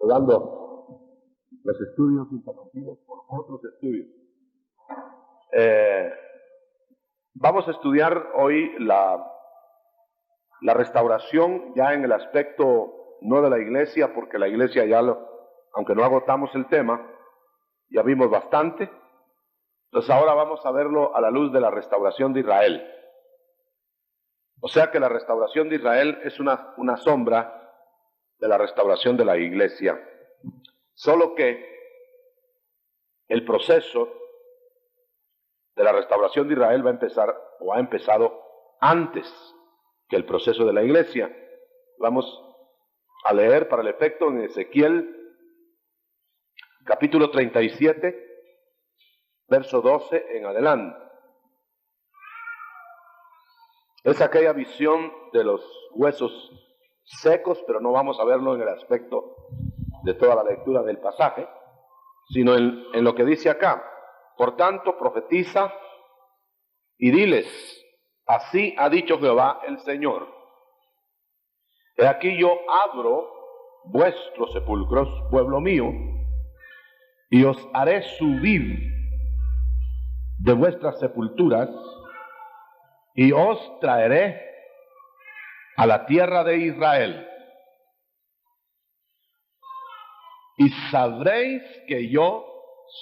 dando los estudios interrumpidos por otros estudios. Vamos a estudiar hoy la restauración ya en el aspecto no de la iglesia, porque la iglesia aunque no agotamos el tema, ya vimos bastante. Entonces ahora vamos a verlo a la luz de la restauración de Israel. O sea que la restauración de Israel es una sombra de la restauración de la iglesia. Solo que el proceso de la restauración de Israel va a empezar, o ha empezado antes que el proceso de la iglesia. Vamos a leer para el efecto en Ezequiel capítulo 37, verso 12 en adelante. Es aquella visión de los huesos secos, pero no vamos a verlo en el aspecto de toda la lectura del pasaje, sino en lo que dice acá. Por tanto, profetiza y diles, así ha dicho Jehová el Señor. He aquí yo abro vuestros sepulcros, pueblo mío, y os haré subir de vuestras sepulturas, y os traeré a la tierra de Israel. Y sabréis que yo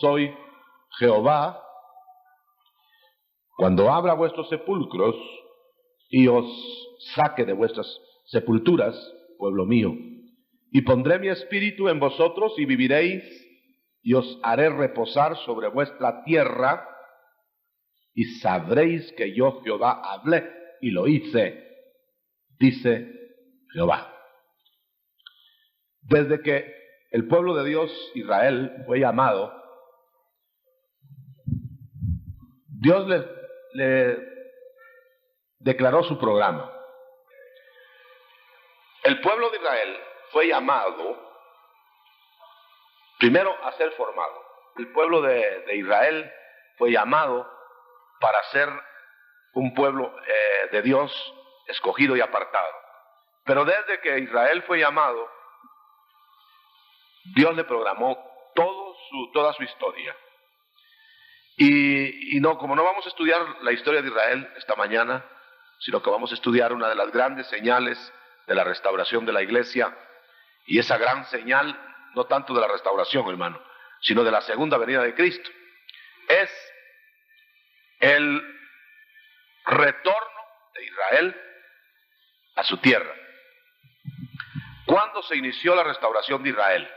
soy Jehová, cuando abra vuestros sepulcros y os saque de vuestras sepulturas, pueblo mío, y pondré mi espíritu en vosotros y viviréis, y os haré reposar sobre vuestra tierra, y sabréis que yo Jehová hablé y lo hice, dice Jehová. Desde que el pueblo de Dios, Israel, fue llamado, Dios le declaró su programa. El pueblo de Israel fue llamado primero a ser formado. El pueblo de Israel fue llamado para ser un pueblo de Dios escogido y apartado. Pero desde que Israel fue llamado, Dios le programó toda su historia. Y no, como no vamos a estudiar la historia de Israel esta mañana, sino que vamos a estudiar una de las grandes señales de la restauración de la iglesia, y esa gran señal, no tanto de la restauración, hermano, sino de la segunda venida de Cristo, es el retorno de Israel a su tierra. ¿Cuándo se inició la restauración de Israel?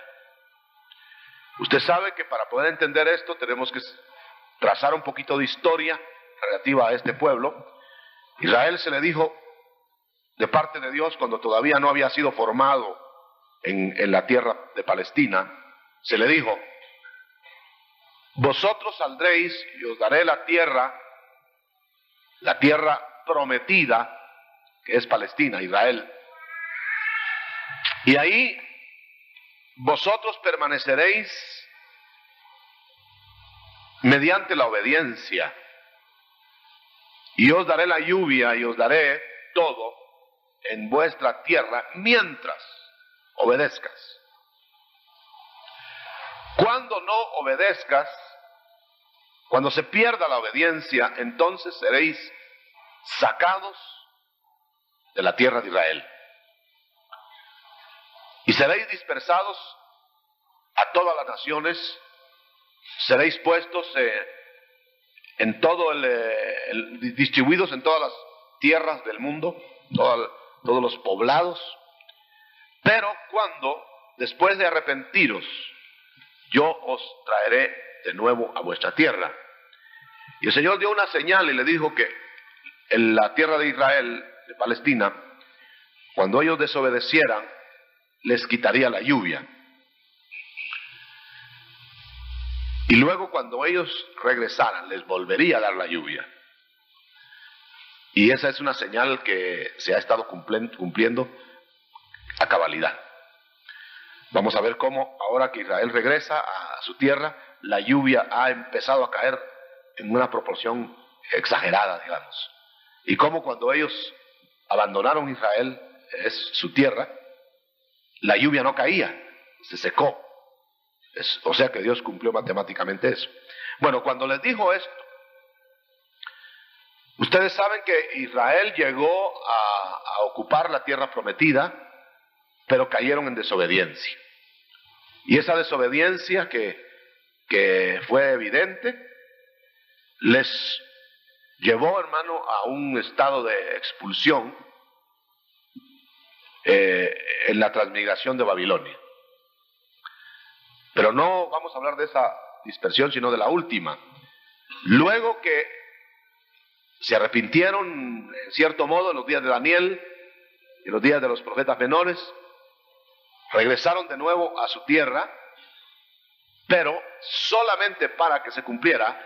Usted sabe que para poder entender esto tenemos que trazar un poquito de historia relativa a este pueblo. Israel se le dijo de parte de Dios cuando todavía no había sido formado en la tierra de Palestina, se le dijo: vosotros saldréis y os daré la tierra prometida, que es Palestina, Israel, y ahí vosotros permaneceréis mediante la obediencia, y os daré la lluvia y os daré todo en vuestra tierra mientras obedezcas. Cuando no obedezcas, cuando se pierda la obediencia, entonces seréis sacados de la tierra de Israel y seréis dispersados a todas las naciones, seréis puestos distribuidos en todas las tierras del mundo, todos los poblados. Pero cuando, después de arrepentiros, yo os traeré de nuevo a vuestra tierra. Y el Señor dio una señal y le dijo que en la tierra de Israel, de Palestina, cuando ellos desobedecieran, les quitaría la lluvia. Y luego cuando ellos regresaran, les volvería a dar la lluvia. Y esa es una señal que se ha estado cumpliendo a cabalidad. Vamos a ver cómo ahora que Israel regresa a su tierra, la lluvia ha empezado a caer en una proporción exagerada, digamos. Y cómo cuando ellos abandonaron Israel, es su tierra, la lluvia no caía. se secó. O sea que Dios cumplió matemáticamente eso. Bueno, cuando les dijo esto, ustedes saben que Israel llegó a ocupar la tierra prometida, pero cayeron en desobediencia. Y esa desobediencia que fue evidente, les llevó, hermano, a un estado de expulsión en la transmigración de Babilonia. Pero no vamos a hablar de esa dispersión, sino de la última. Luego que se arrepintieron, en cierto modo, en los días de Daniel y los días de los profetas menores, regresaron de nuevo a su tierra, pero solamente para que se cumpliera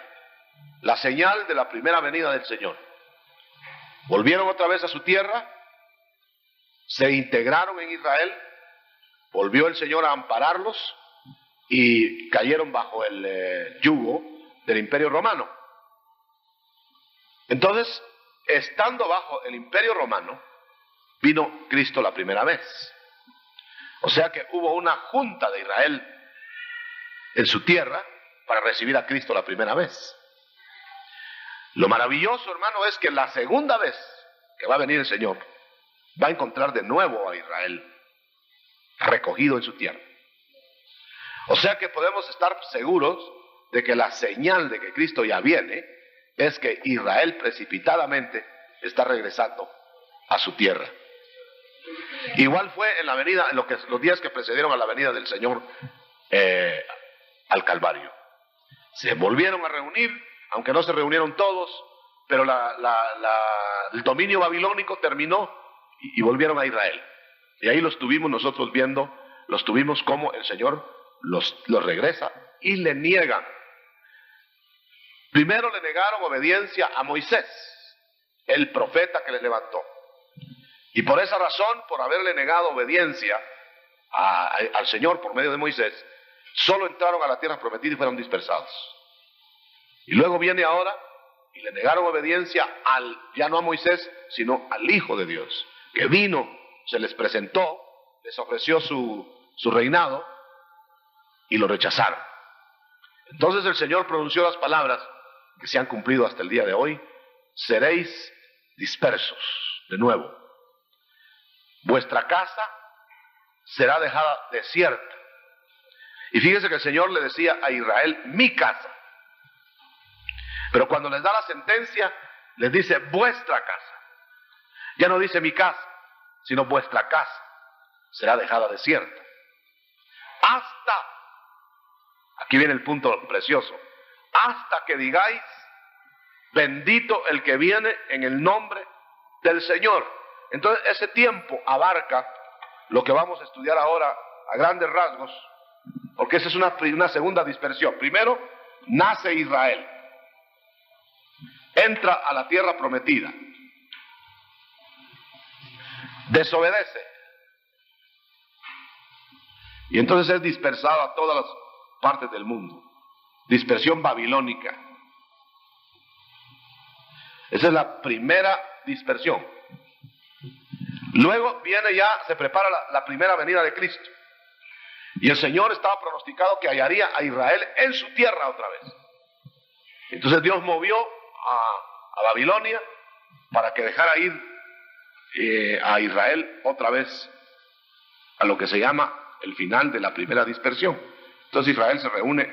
la señal de la primera venida del Señor. Volvieron otra vez a su tierra, se integraron en Israel, volvió el Señor a ampararlos y cayeron bajo el yugo del Imperio Romano. Entonces, estando bajo el Imperio Romano, vino Cristo la primera vez. O sea que hubo una junta de Israel en su tierra para recibir a Cristo la primera vez. Lo maravilloso, hermano, es que la segunda vez que va a venir el Señor, va a encontrar de nuevo a Israel recogido en su tierra. O sea que podemos estar seguros de que la señal de que Cristo ya viene es que Israel precipitadamente está regresando a su tierra. Igual fue en la venida, en los días que precedieron a la venida del Señor al Calvario. Se volvieron a reunir, aunque no se reunieron todos, pero el dominio babilónico terminó y volvieron a Israel. Y ahí los tuvimos nosotros viendo, los tuvimos como el Señor los regresa y le niegan. Primero le negaron obediencia a Moisés, el profeta que les levantó. Y por esa razón, por haberle negado obediencia al Señor por medio de Moisés, solo entraron a la tierra prometida y fueron dispersados. Y luego viene ahora y le negaron obediencia ya no a Moisés, sino al Hijo de Dios, que vino, se les presentó, les ofreció su reinado y lo rechazaron. Entonces el Señor pronunció las palabras que se han cumplido hasta el día de hoy: seréis dispersos de nuevo. Vuestra casa será dejada desierta. Y fíjese que el Señor le decía a Israel, mi casa. Pero cuando les da la sentencia, les dice vuestra casa. Ya no dice mi casa, sino vuestra casa será dejada desierta. Hasta, aquí viene el punto precioso, hasta que digáis, bendito el que viene en el nombre del Señor. Entonces ese tiempo abarca lo que vamos a estudiar ahora a grandes rasgos, porque esa es una segunda dispersión. Primero, nace Israel, entra a la tierra prometida, desobedece, y entonces es dispersado a todas las partes del mundo. Dispersión babilónica. Esa es la primera dispersión. Luego viene ya, se prepara la primera venida de Cristo. Y el Señor estaba pronosticado que hallaría a Israel en su tierra otra vez. Entonces Dios movió a Babilonia para que dejara ir a Israel otra vez a lo que se llama el final de la primera dispersión. Entonces Israel se reúne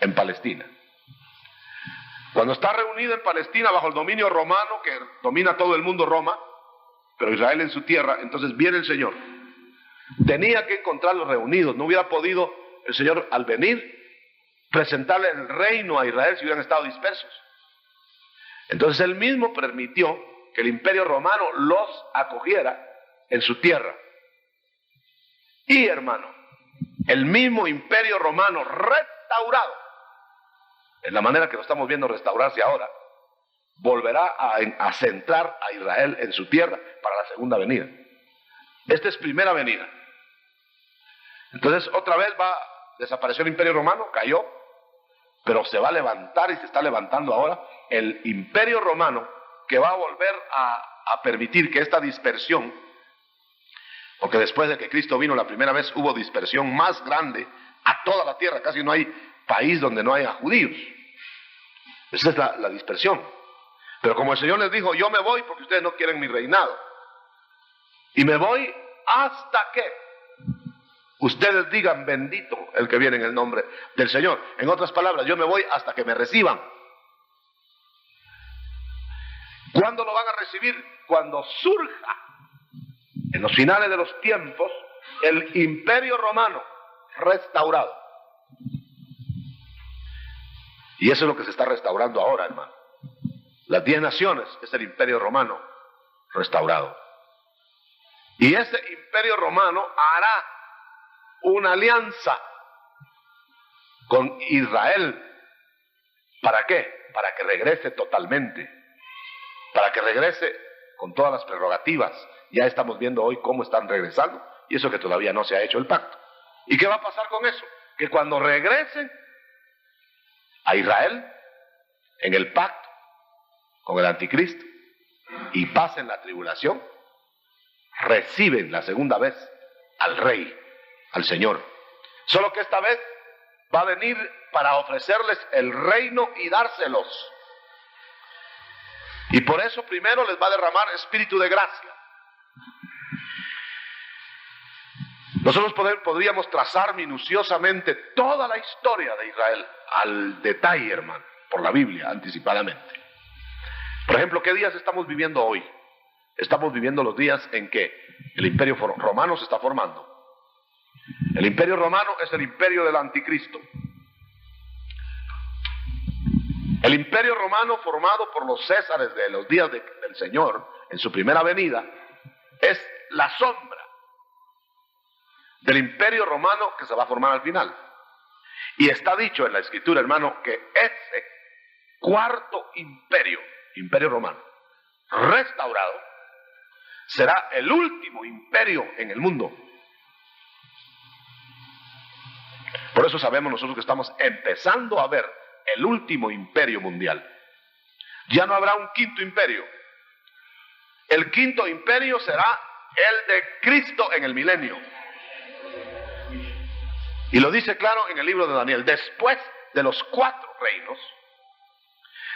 en Palestina. Cuando está reunido en Palestina bajo el dominio romano, que domina todo el mundo Roma, pero Israel en su tierra, entonces viene el Señor. Tenía que encontrarlos reunidos. No hubiera podido el Señor, al venir, presentarle el reino a Israel si hubieran estado dispersos. Entonces él mismo permitió que el Imperio Romano los acogiera en su tierra. Y, hermano, el mismo Imperio Romano restaurado, en la manera que lo estamos viendo restaurarse ahora, volverá a centrar a Israel en su tierra para la segunda venida. Esta es primera venida. Entonces otra vez desapareció el Imperio Romano, cayó, pero se va a levantar y se está levantando ahora el Imperio Romano, que va a volver a permitir que esta dispersión Porque después de que Cristo vino la primera vez hubo dispersión más grande a toda la tierra. Casi no hay país donde no haya judíos. Esa es la dispersión. Pero como el Señor les dijo, yo me voy porque ustedes no quieren mi reinado. Y me voy hasta que ustedes digan bendito el que viene en el nombre del Señor. En otras palabras, yo me voy hasta que me reciban. ¿Cuándo lo van a recibir? Cuando surja en los finales de los tiempos el Imperio Romano restaurado. Y eso es lo que se está restaurando ahora, hermano. Las 10 naciones es el Imperio Romano restaurado. Y ese Imperio Romano hará una alianza con Israel. ¿Para qué? Para que regrese totalmente. Para que regrese con todas las prerrogativas. Ya estamos viendo hoy cómo están regresando. Y eso que todavía no se ha hecho el pacto. ¿Y qué va a pasar con eso? Que cuando regresen a Israel en el pacto con el anticristo y pasen la tribulación, reciben la segunda vez al rey, al Señor. Solo que esta vez va a venir para ofrecerles el reino y dárselos. Y por eso primero les va a derramar espíritu de gracia. Nosotros podríamos trazar minuciosamente toda la historia de Israel al detalle, hermano, por la Biblia, anticipadamente. Por ejemplo, ¿qué días estamos viviendo hoy? Estamos viviendo los días en que el Imperio Romano se está formando. El Imperio Romano es el imperio del anticristo. El Imperio Romano formado por los Césares de los días del Señor en su primera venida es la sombra del Imperio Romano que se va a formar al final. Y está dicho en la Escritura, hermano, que ese cuarto imperio, Imperio Romano, restaurado, será el último imperio en el mundo. Por eso sabemos nosotros que estamos empezando a ver el último imperio mundial. Ya no habrá un quinto imperio. El quinto imperio será el de Cristo en el milenio. Y lo dice claro en el libro de Daniel. Después de los 4 reinos,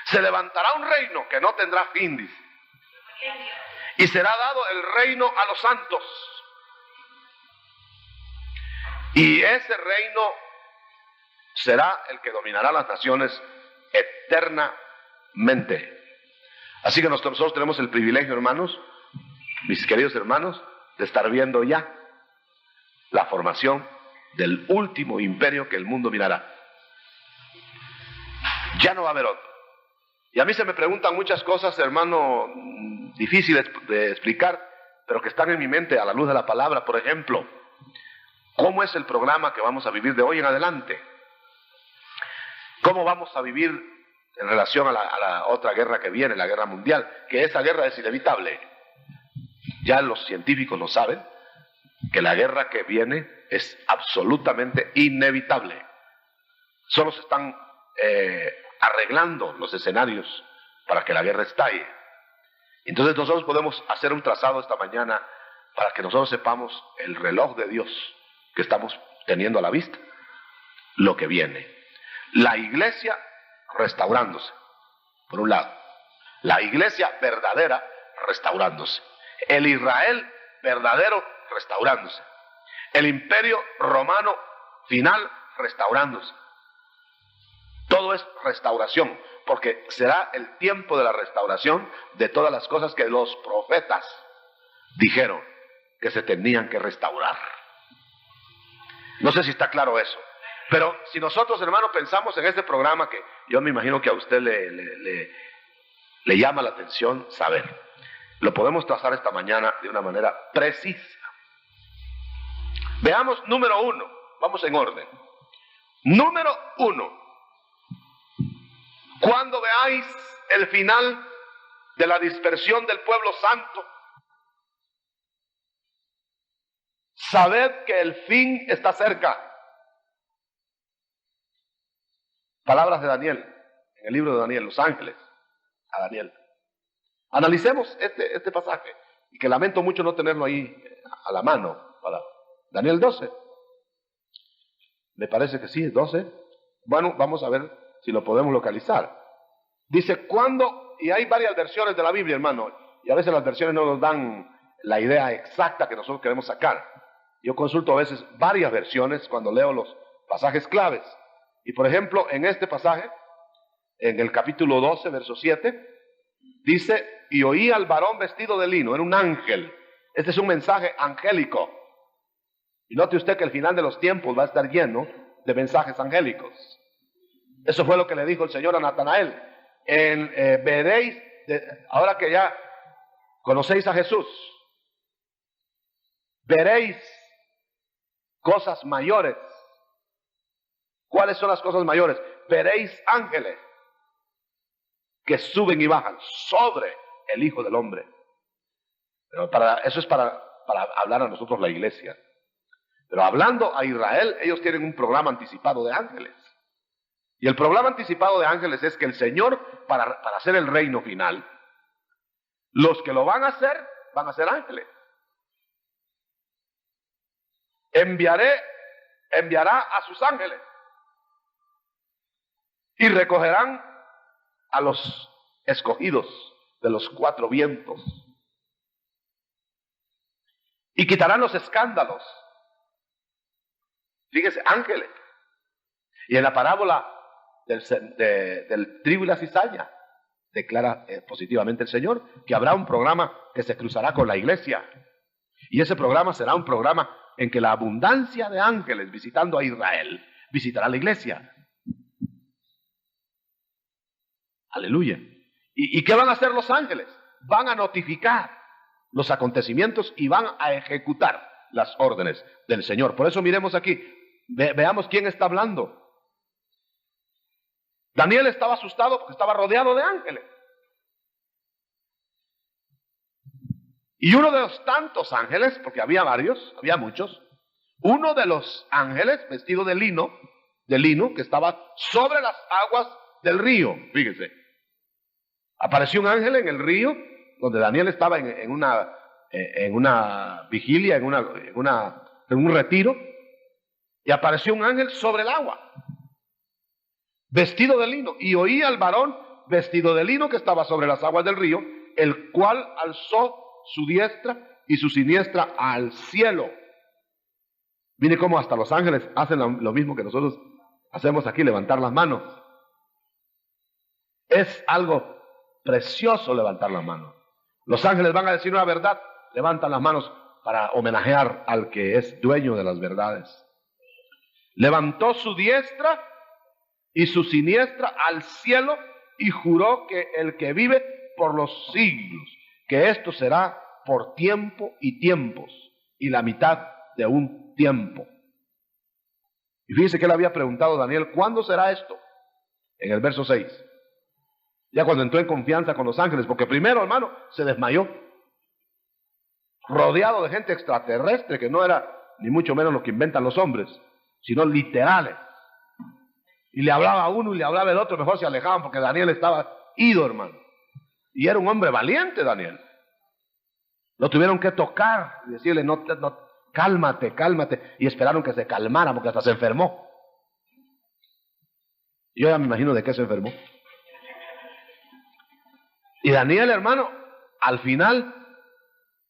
se levantará un reino que no tendrá fin, dice. Y será dado el reino a los santos. Y ese reino será el que dominará las naciones eternamente. Así que nosotros tenemos el privilegio, hermanos, mis queridos hermanos, de estar viendo ya la formación del último imperio que el mundo mirará. Ya no va a haber otro. Y a mí se me preguntan muchas cosas, hermano, difíciles de explicar, pero que están en mi mente a la luz de la palabra. Por ejemplo, ¿cómo es el programa que vamos a vivir de hoy en adelante? ¿Cómo vamos a vivir en relación a la otra guerra que viene, la guerra mundial? Que esa guerra es inevitable. Ya los científicos lo saben, que la guerra que viene es absolutamente inevitable. Solo se están arreglando los escenarios para que la guerra estalle. Entonces nosotros podemos hacer un trazado esta mañana para que nosotros sepamos el reloj de Dios que estamos teniendo a la vista, lo que viene. La iglesia restaurándose, por un lado. La iglesia verdadera restaurándose. El Israel verdadero restaurándose. El imperio romano final restaurándose. Todo es restauración, porque será el tiempo de la restauración de todas las cosas que los profetas dijeron que se tenían que restaurar. No sé si está claro eso, pero si nosotros, hermanos, pensamos en este programa que yo me imagino que a usted le llama la atención saber, lo podemos trazar esta mañana de una manera precisa. Veamos número 1, vamos en orden. Número 1. Cuando veáis el final de la dispersión del pueblo santo, sabed que el fin está cerca. Palabras de Daniel, en el libro de Daniel, los ángeles a Daniel. Analicemos este pasaje, y que lamento mucho no tenerlo ahí a la mano para Daniel 12. Me parece que sí, es 12. Bueno, vamos a ver si lo podemos localizar. Dice, ¿cuándo? Y hay varias versiones de la Biblia, hermano, y a veces las versiones no nos dan la idea exacta que nosotros queremos sacar. Yo consulto a veces varias versiones cuando leo los pasajes claves. Y por ejemplo, en este pasaje, en el capítulo 12, verso 7, dice, y oí al varón vestido de lino, era un ángel. Este es un mensaje angélico. Y note usted que el final de los tiempos va a estar lleno de mensajes angélicos. Eso fue lo que le dijo el Señor a Natanael. Veréis, ahora que ya conocéis a Jesús, veréis cosas mayores. ¿Cuáles son las cosas mayores? Veréis ángeles que suben y bajan sobre el Hijo del Hombre. Pero eso es para hablar a nosotros la iglesia. Pero hablando a Israel, ellos tienen un programa anticipado de ángeles. Y el programa anticipado de ángeles es que el Señor, para hacer el reino final, los que lo van a ser ángeles. Enviará a sus ángeles y recogerán a los escogidos de los 4 vientos y quitarán los escándalos. Fíjese, ángeles. Y en la parábola del trigo y la cizaña declara positivamente el Señor que habrá un programa que se cruzará con la iglesia. Y ese programa será un programa en que la abundancia de ángeles visitando a Israel visitará la iglesia. Aleluya. ¿Y qué van a hacer los ángeles? Van a notificar los acontecimientos y van a ejecutar las órdenes del Señor. Por eso miremos aquí, veamos quién está hablando. Daniel estaba asustado porque estaba rodeado de ángeles. Y uno de los tantos ángeles, porque había varios, había muchos, uno de los ángeles vestido de lino, que estaba sobre las aguas del río, fíjese. Apareció un ángel en el río, donde Daniel estaba en una vigilia, en un retiro, y apareció un ángel sobre el agua, vestido de lino, y oí al varón vestido de lino que estaba sobre las aguas del río, el cual alzó su diestra y su siniestra al cielo. Mire cómo hasta los ángeles hacen lo mismo que nosotros hacemos aquí, levantar las manos. Es algo precioso levantar las manos. Los ángeles van a decir una verdad, levantan las manos para homenajear al que es dueño de las verdades. Levantó su diestra y su siniestra al cielo y juró que el que vive por los siglos, que esto será por tiempo y tiempos y la mitad de un tiempo. Y fíjese que él había preguntado a Daniel, ¿cuándo será esto? En el verso 6. Ya cuando entró en confianza con los ángeles, porque primero, hermano, se desmayó, rodeado de gente extraterrestre, que no era ni mucho menos lo que inventan los hombres, sino literales. Y le hablaba a uno y le hablaba el otro, mejor se alejaban porque Daniel estaba ido, hermano. Y era un hombre valiente, Daniel. Lo tuvieron que tocar y decirle, no, cálmate, cálmate. Y esperaron que se calmara porque hasta se enfermó. Yo ya me imagino de qué se enfermó. Y Daniel, hermano, al final,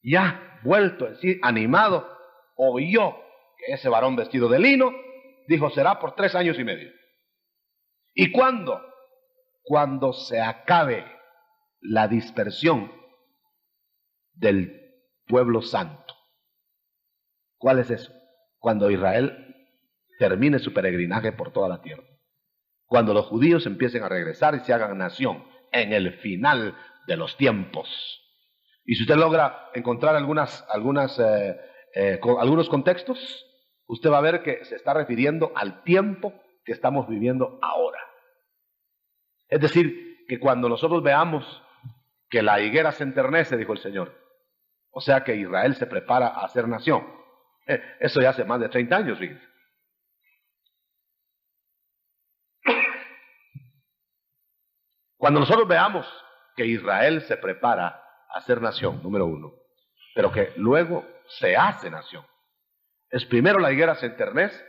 ya vuelto en sí, animado, oyó que ese varón vestido de lino, dijo, será por 3 años y medio. ¿Y cuándo? Cuando se acabe la dispersión del pueblo santo. ¿Cuál es eso? Cuando Israel termine su peregrinaje por toda la tierra. Cuando los judíos empiecen a regresar y se hagan nación en el final de los tiempos. Y si usted logra encontrar algunos contextos, usted va a ver que se está refiriendo al tiempo que estamos viviendo ahora. Es decir, que cuando nosotros veamos que la higuera se enternece, dijo el Señor, o sea que Israel se prepara a ser nación. Eso ya hace más de 30 años, fíjense. Cuando nosotros veamos que Israel se prepara a ser nación, número 1, pero que luego se hace nación. Es primero la higuera se enternece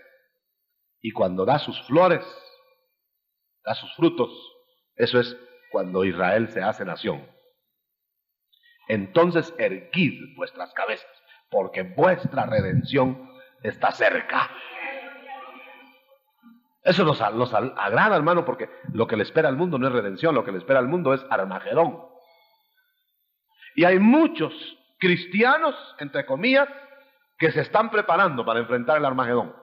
y cuando da sus flores, da sus frutos, eso es cuando Israel se hace nación. Entonces erguid vuestras cabezas, porque vuestra redención está cerca. Eso nos agrada, hermano, porque lo que le espera al mundo no es redención, lo que le espera al mundo es Armagedón. Y hay muchos cristianos, entre comillas, que se están preparando para enfrentar el Armagedón.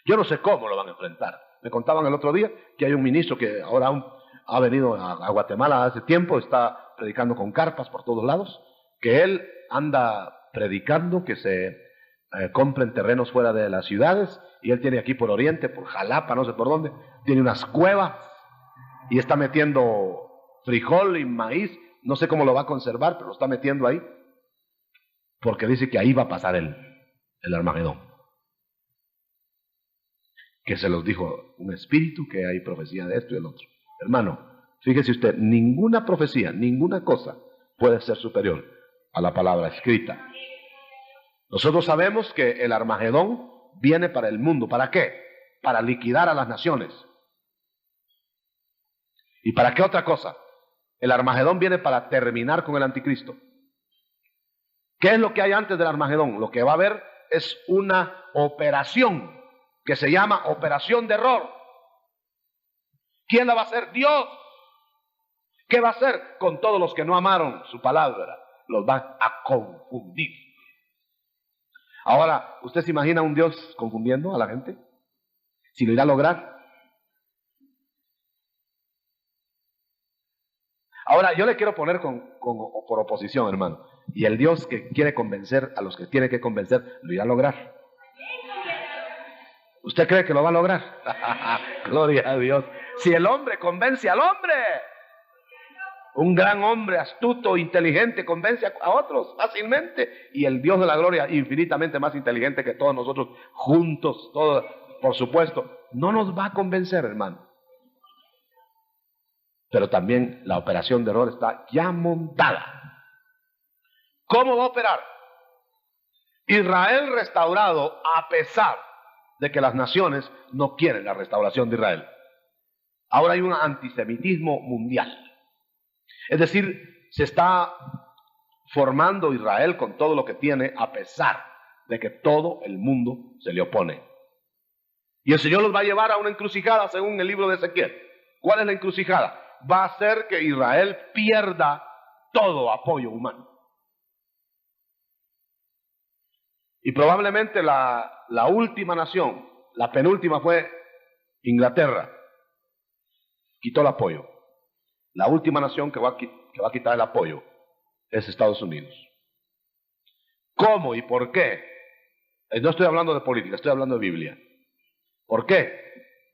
Yo no sé cómo lo van a enfrentar. Me contaban el otro día que hay un ministro que ahora ha venido a Guatemala hace tiempo, está predicando con carpas por todos lados, que él anda predicando que se compren terrenos fuera de las ciudades, y él tiene aquí por Oriente, por Jalapa, no sé por dónde, tiene unas cuevas y está metiendo frijol y maíz, no sé cómo lo va a conservar, pero lo está metiendo ahí, porque dice que ahí va a pasar el Armagedón. Que se los dijo un espíritu, que hay profecía de esto y del otro. Hermano, fíjese usted, ninguna profecía, ninguna cosa puede ser superior a la palabra escrita. Nosotros sabemos que el Armagedón viene para el mundo. ¿Para qué? Para liquidar a las naciones. ¿Y para qué otra cosa? El Armagedón viene para terminar con el anticristo. ¿Qué es lo que hay antes del Armagedón? Lo que va a haber es una operación que se llama operación de error. ¿Quién la va a hacer? Dios. ¿Qué va a hacer con todos los que no amaron su palabra? Los van a confundir. Ahora, ¿usted se imagina un Dios confundiendo a la gente? ¿Si lo irá a lograr? Ahora, yo le quiero poner por oposición, hermano. Y el Dios que quiere convencer a los que tiene que convencer, ¿lo irá a lograr? ¿Usted cree que lo va a lograr? Gloria a Dios. Si el hombre convence al hombre, un gran hombre astuto, inteligente, convence a otros fácilmente. Y el Dios de la gloria, infinitamente más inteligente que todos nosotros juntos, todos, por supuesto, no nos va a convencer, hermano. Pero también la operación de error está ya montada. ¿Cómo va a operar? Israel restaurado a pesar de que las naciones no quieren la restauración de Israel. Ahora hay un antisemitismo mundial. Es decir, se está formando Israel con todo lo que tiene a pesar de que todo el mundo se le opone. Y el Señor los va a llevar a una encrucijada según el libro de Ezequiel. ¿Cuál es la encrucijada? Va a hacer que Israel pierda todo apoyo humano. Y probablemente la última nación, la penúltima fue Inglaterra. Quitó el apoyo. La última nación que va a quitar el apoyo es Estados Unidos. ¿Cómo y por qué? No estoy hablando de política, estoy hablando de Biblia. ¿Por qué?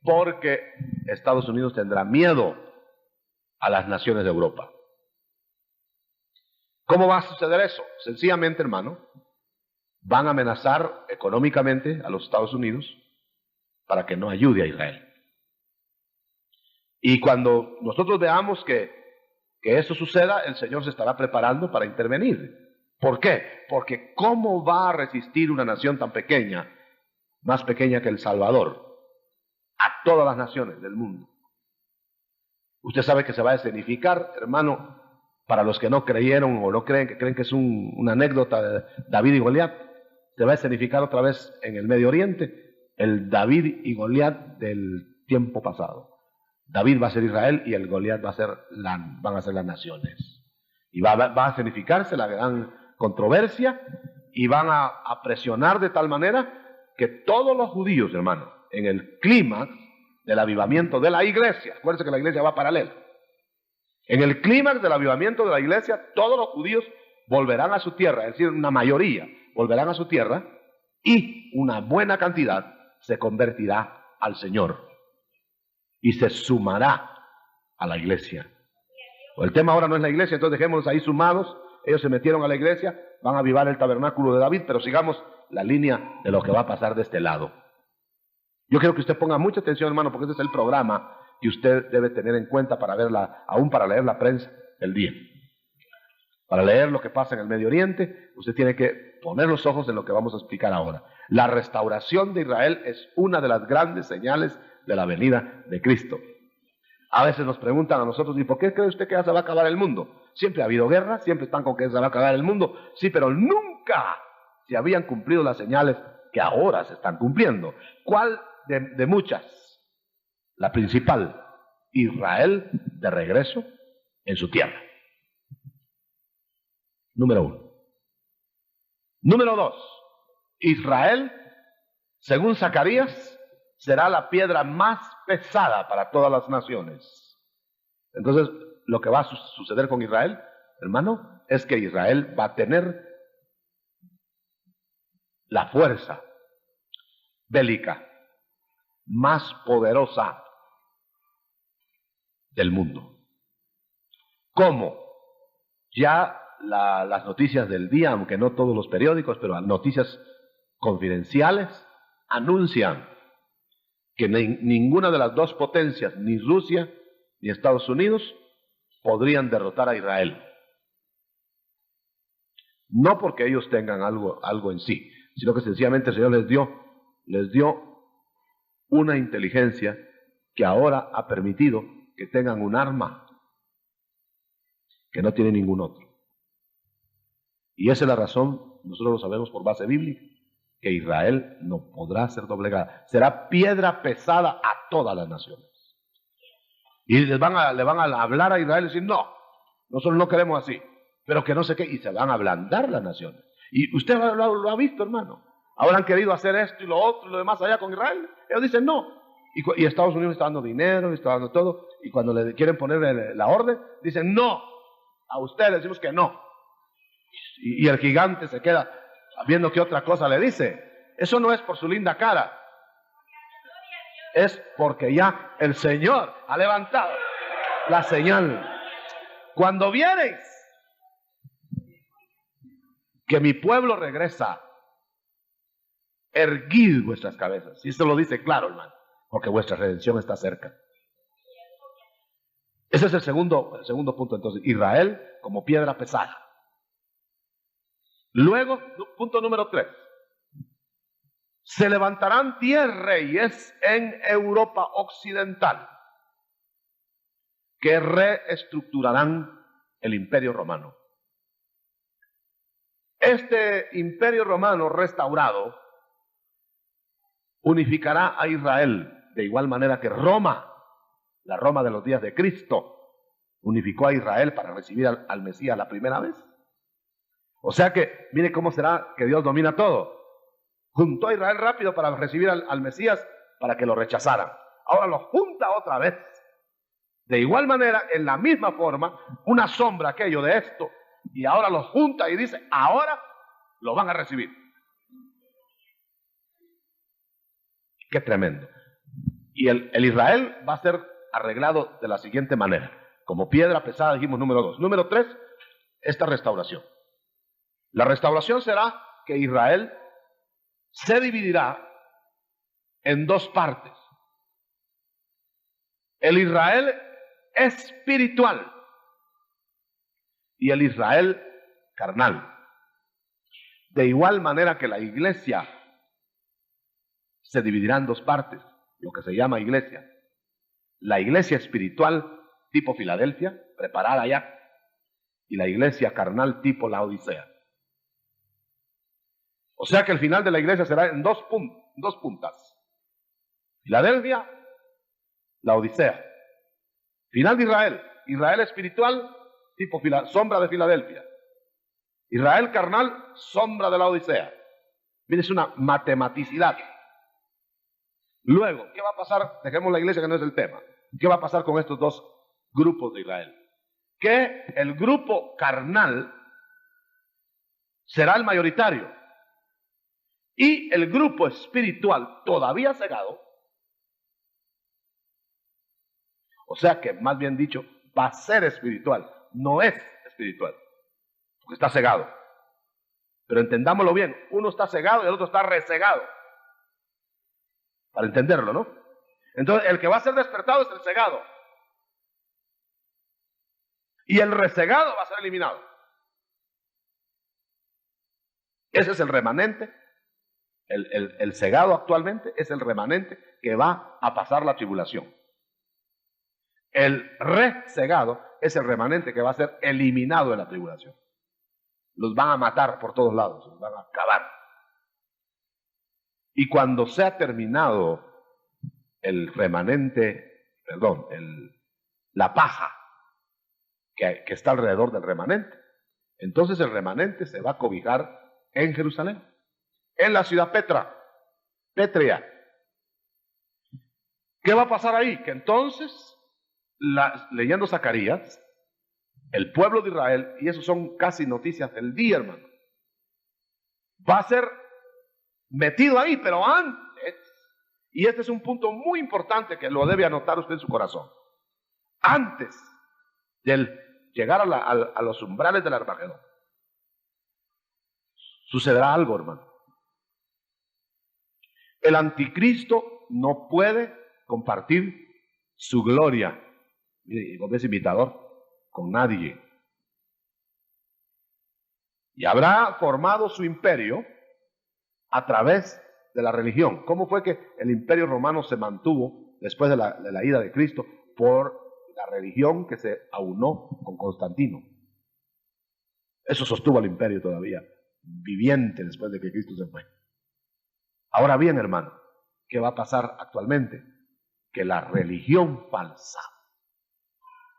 Porque Estados Unidos tendrá miedo a las naciones de Europa. ¿Cómo va a suceder eso? Sencillamente, hermano, van a amenazar económicamente a los Estados Unidos para que no ayude a Israel. Y cuando nosotros veamos que eso suceda, el Señor se estará preparando para intervenir. ¿Por qué? Porque ¿cómo va a resistir una nación tan pequeña, más pequeña que El Salvador, a todas las naciones del mundo? Usted sabe que se va a escenificar, hermano, para los que no creyeron o no creen, que creen que es una anécdota de David y Goliat, se va a escenificar otra vez en el Medio Oriente el David y Goliat del tiempo pasado. David va a ser Israel y el Goliat van a ser las naciones. Y va a escenificarse la gran controversia y van a presionar de tal manera que todos los judíos, hermano, en el clímax del avivamiento de la iglesia, acuérdense que la iglesia va paralela, en el clímax del avivamiento de la iglesia, todos los judíos volverán a su tierra, es decir, una mayoría volverán a su tierra y una buena cantidad se convertirá al Señor y se sumará a la iglesia. El tema ahora no es la iglesia, entonces dejémoslos ahí sumados. Ellos se metieron a la iglesia, van a avivar el tabernáculo de David, pero sigamos la línea de lo que va a pasar de este lado. Yo quiero que usted ponga mucha atención, hermano, porque este es el programa que usted debe tener en cuenta para verla, aún para leer la prensa del día. Para leer lo que pasa en el Medio Oriente, usted tiene que poner los ojos en lo que vamos a explicar ahora. La restauración de Israel es una de las grandes señales de la venida de Cristo. A veces nos preguntan a nosotros, ¿y por qué cree usted que ya se va a acabar el mundo? Siempre ha habido guerra, siempre están con que se va a acabar el mundo. Sí, pero nunca se habían cumplido las señales que ahora se están cumpliendo. ¿Cuál de muchas? La principal, Israel de regreso en su tierra. Número 1. Número 2. Israel, según Zacarías, será la piedra más pesada para todas las naciones. Entonces, lo que va a suceder con Israel, hermano, es que Israel va a tener la fuerza bélica más poderosa del mundo. ¿Cómo? Ya las noticias del día, aunque no todos los periódicos, pero noticias confidenciales, anuncian que ninguna de las dos potencias, ni Rusia ni Estados Unidos, podrían derrotar a Israel. No porque ellos tengan algo en sí, sino que sencillamente el Señor les dio una inteligencia que ahora ha permitido que tengan un arma que no tiene ningún otro. Y esa es la razón, nosotros lo sabemos por base bíblica, que Israel no podrá ser doblegada. Será piedra pesada a todas las naciones. Y le van a hablar a Israel y decir, no, nosotros no queremos así, pero que no sé qué, y se van a ablandar las naciones. Y usted lo ha visto, hermano. Ahora han querido hacer esto y lo otro y lo demás allá con Israel. Ellos dicen no. Y Estados Unidos está dando dinero, está dando todo, y cuando le quieren poner la orden, dicen no. A ustedes decimos que no. Y el gigante se queda viendo qué otra cosa le dice. Eso no es por su linda cara. Es porque ya el Señor ha levantado la señal. Cuando viereis que mi pueblo regresa, erguid vuestras cabezas. Y esto lo dice claro, hermano, porque vuestra redención está cerca. Ese es el segundo punto, entonces. Israel como piedra pesada. Luego, punto número 3. Se levantarán 10 reyes en Europa occidental que reestructurarán el imperio romano. Este imperio romano restaurado unificará a Israel de igual manera que Roma, la Roma de los días de Cristo, unificó a Israel para recibir al Mesías la primera vez. O sea que, mire cómo será que Dios domina todo. Juntó a Israel rápido para recibir al Mesías para que lo rechazaran. Ahora lo junta otra vez. De igual manera, en la misma forma, una sombra aquello de esto, y ahora lo junta y dice, ahora lo van a recibir. Qué tremendo. Y el Israel va a ser arreglado de la siguiente manera. Como piedra pesada, dijimos número 2. Número 3, esta restauración. La restauración será que Israel se dividirá en dos partes. El Israel espiritual y el Israel carnal. De igual manera que la iglesia se dividirá en dos partes, lo que se llama iglesia. La iglesia espiritual tipo Filadelfia, preparada ya, y la iglesia carnal tipo Laodicea. O sea que el final de la iglesia será en dos puntas. Filadelfia, Laodicea. Final de Israel. Israel espiritual, tipo sombra de Filadelfia. Israel carnal, sombra de Laodicea. Mire, es una matematicidad. Luego, ¿qué va a pasar? Dejemos la iglesia que no es el tema. ¿Qué va a pasar con estos dos grupos de Israel? Que el grupo carnal será el mayoritario. Y el grupo espiritual, todavía cegado, o sea que más bien dicho, va a ser espiritual, no es espiritual, porque está cegado. Pero entendámoslo bien, uno está cegado y el otro está resegado. Para entenderlo, ¿no? Entonces, el que va a ser despertado es el cegado. Y el resegado va a ser eliminado. Ese es el remanente. El cegado actualmente es el remanente que va a pasar la tribulación. El recegado es el remanente que va a ser eliminado de la tribulación. Los van a matar por todos lados, los van a acabar. Y cuando sea terminado el remanente, la paja que está alrededor del remanente, entonces el remanente se va a cobijar en Jerusalén, en la ciudad pétrea. ¿Qué va a pasar ahí? Que entonces, leyendo Zacarías, el pueblo de Israel, y eso son casi noticias del día, hermano, va a ser metido ahí, pero antes, y este es un punto muy importante que lo debe anotar usted en su corazón, antes de llegar a los umbrales del Armagedón, sucederá algo, hermano. El anticristo no puede compartir su gloria, y como es imitador, con nadie. Y habrá formado su imperio a través de la religión. ¿Cómo fue que el imperio romano se mantuvo después de la ida de Cristo? Por la religión que se aunó con Constantino. Eso sostuvo al imperio todavía viviente después de que Cristo se fue. Ahora bien, hermano, ¿qué va a pasar actualmente? Que la religión falsa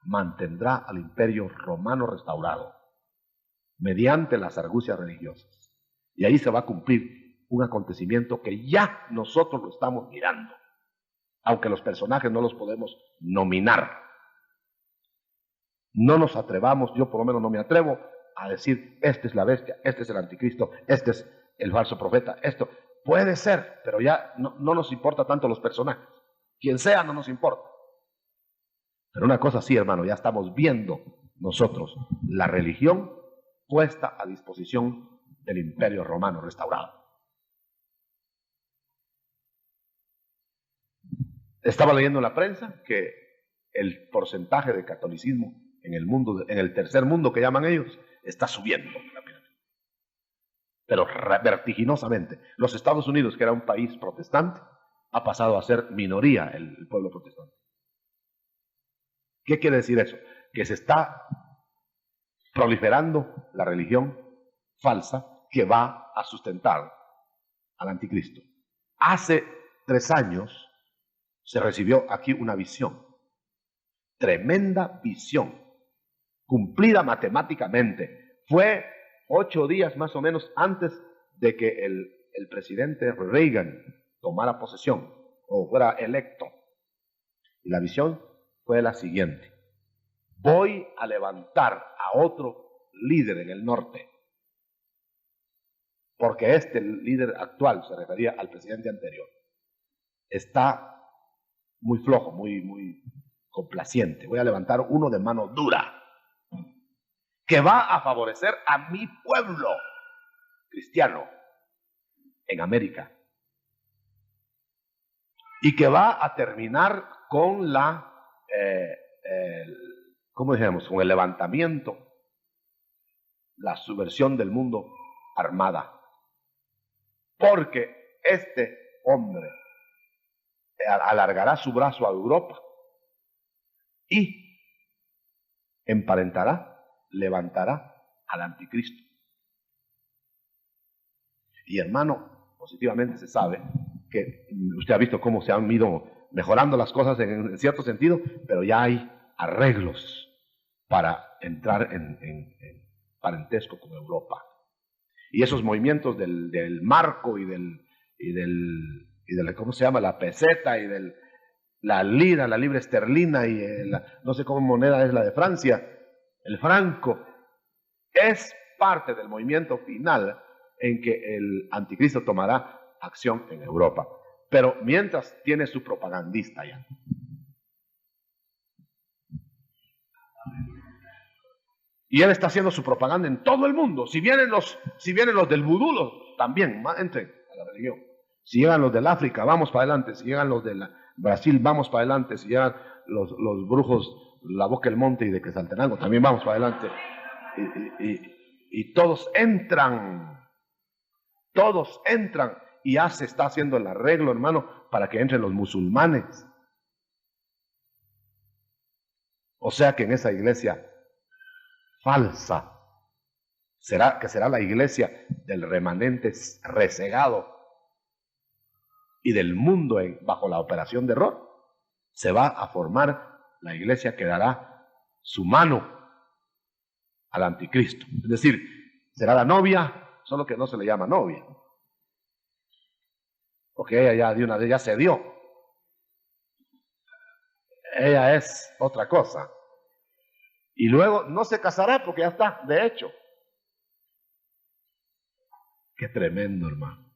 mantendrá al imperio romano restaurado mediante las argucias religiosas. Y ahí se va a cumplir un acontecimiento que ya nosotros lo estamos mirando, aunque los personajes no los podemos nominar. No nos atrevamos, yo por lo menos no me atrevo a decir, este es la bestia, este es el anticristo, este es el falso profeta, esto puede ser, pero ya no nos importa tanto los personajes. Quien sea no nos importa. Pero una cosa sí, hermano, ya estamos viendo nosotros la religión puesta a disposición del imperio romano restaurado. Estaba leyendo en la prensa que el porcentaje de catolicismo en el mundo, en el tercer mundo que llaman ellos, está subiendo rápidamente, pero vertiginosamente. Los Estados Unidos, que era un país protestante, ha pasado a ser minoría el pueblo protestante. ¿Qué quiere decir eso? Que se está proliferando la religión falsa que va a sustentar al anticristo. Hace 3 años se recibió aquí una visión, tremenda visión, cumplida matemáticamente. Fue 8 días más o menos antes de que el presidente Reagan tomara posesión o fuera electo. Y la visión fue la siguiente: voy a levantar a otro líder en el norte, porque este líder actual, se refería al presidente anterior, está muy flojo, muy complaciente. Voy a levantar uno de mano dura, que va a favorecer a mi pueblo cristiano en América, y que va a terminar con ¿cómo dijimos? Con el levantamiento, la subversión del mundo armada. Porque este hombre alargará su brazo a Europa y emparentará, levantará al anticristo. Y hermano, positivamente se sabe que usted ha visto cómo se han ido mejorando las cosas en cierto sentido, pero ya hay arreglos para entrar en parentesco con Europa. Y esos movimientos del marco y del ¿cómo se llama? La peseta y la lira, la libra esterlina y no sé cómo moneda es la de Francia, el franco, es parte del movimiento final en que el anticristo tomará acción en Europa. Pero mientras tiene su propagandista ya. Y él está haciendo su propaganda en todo el mundo. Si vienen los del vudú, también entren a la religión. Si llegan los del África, vamos para adelante. Si llegan los de Brasil, vamos para adelante. Si llegan los brujos La Boca del Monte y de Quetzaltenango, también vamos para adelante. Y todos entran todos entran y ya se está haciendo el arreglo, hermano, para que entren los musulmanes. O sea que en esa iglesia falsa, que será la iglesia del remanente rezagado y del mundo bajo la operación de error, se va a formar la iglesia que dará su mano al anticristo. Es decir, será la novia, solo que no se le llama novia, porque ella ya de una vez ya se dio. Ella es otra cosa. Y luego no se casará porque ya está, de hecho. Qué tremendo, hermano.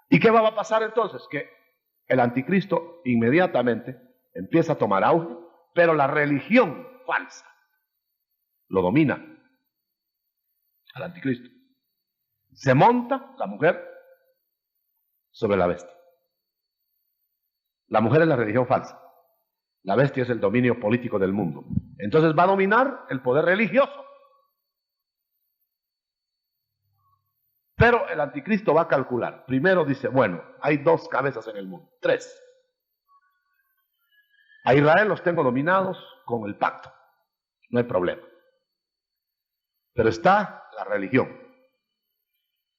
¿Y qué va a pasar entonces? Que el anticristo inmediatamente empieza a tomar auge, pero la religión falsa lo domina al anticristo. Se monta la mujer sobre la bestia. La mujer es la religión falsa. La bestia es el dominio político del mundo. Entonces va a dominar el poder religioso. Pero el anticristo va a calcular. Primero dice, bueno, hay 2 cabezas en el mundo, 3. A Israel los tengo dominados con el pacto. No hay problema. Pero está la religión.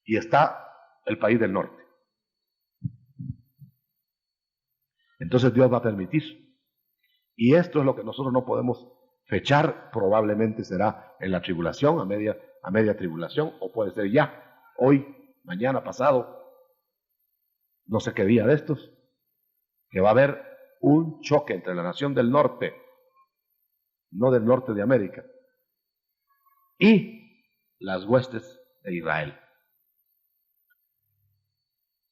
Y está el país del norte. Entonces Dios va a permitir. Y esto es lo que nosotros no podemos fechar. Probablemente será en la tribulación, a media tribulación, o puede ser ya. Hoy, mañana, pasado, no sé qué día de estos, que va a haber un choque entre la nación del norte, no del norte de América, y las huestes de Israel.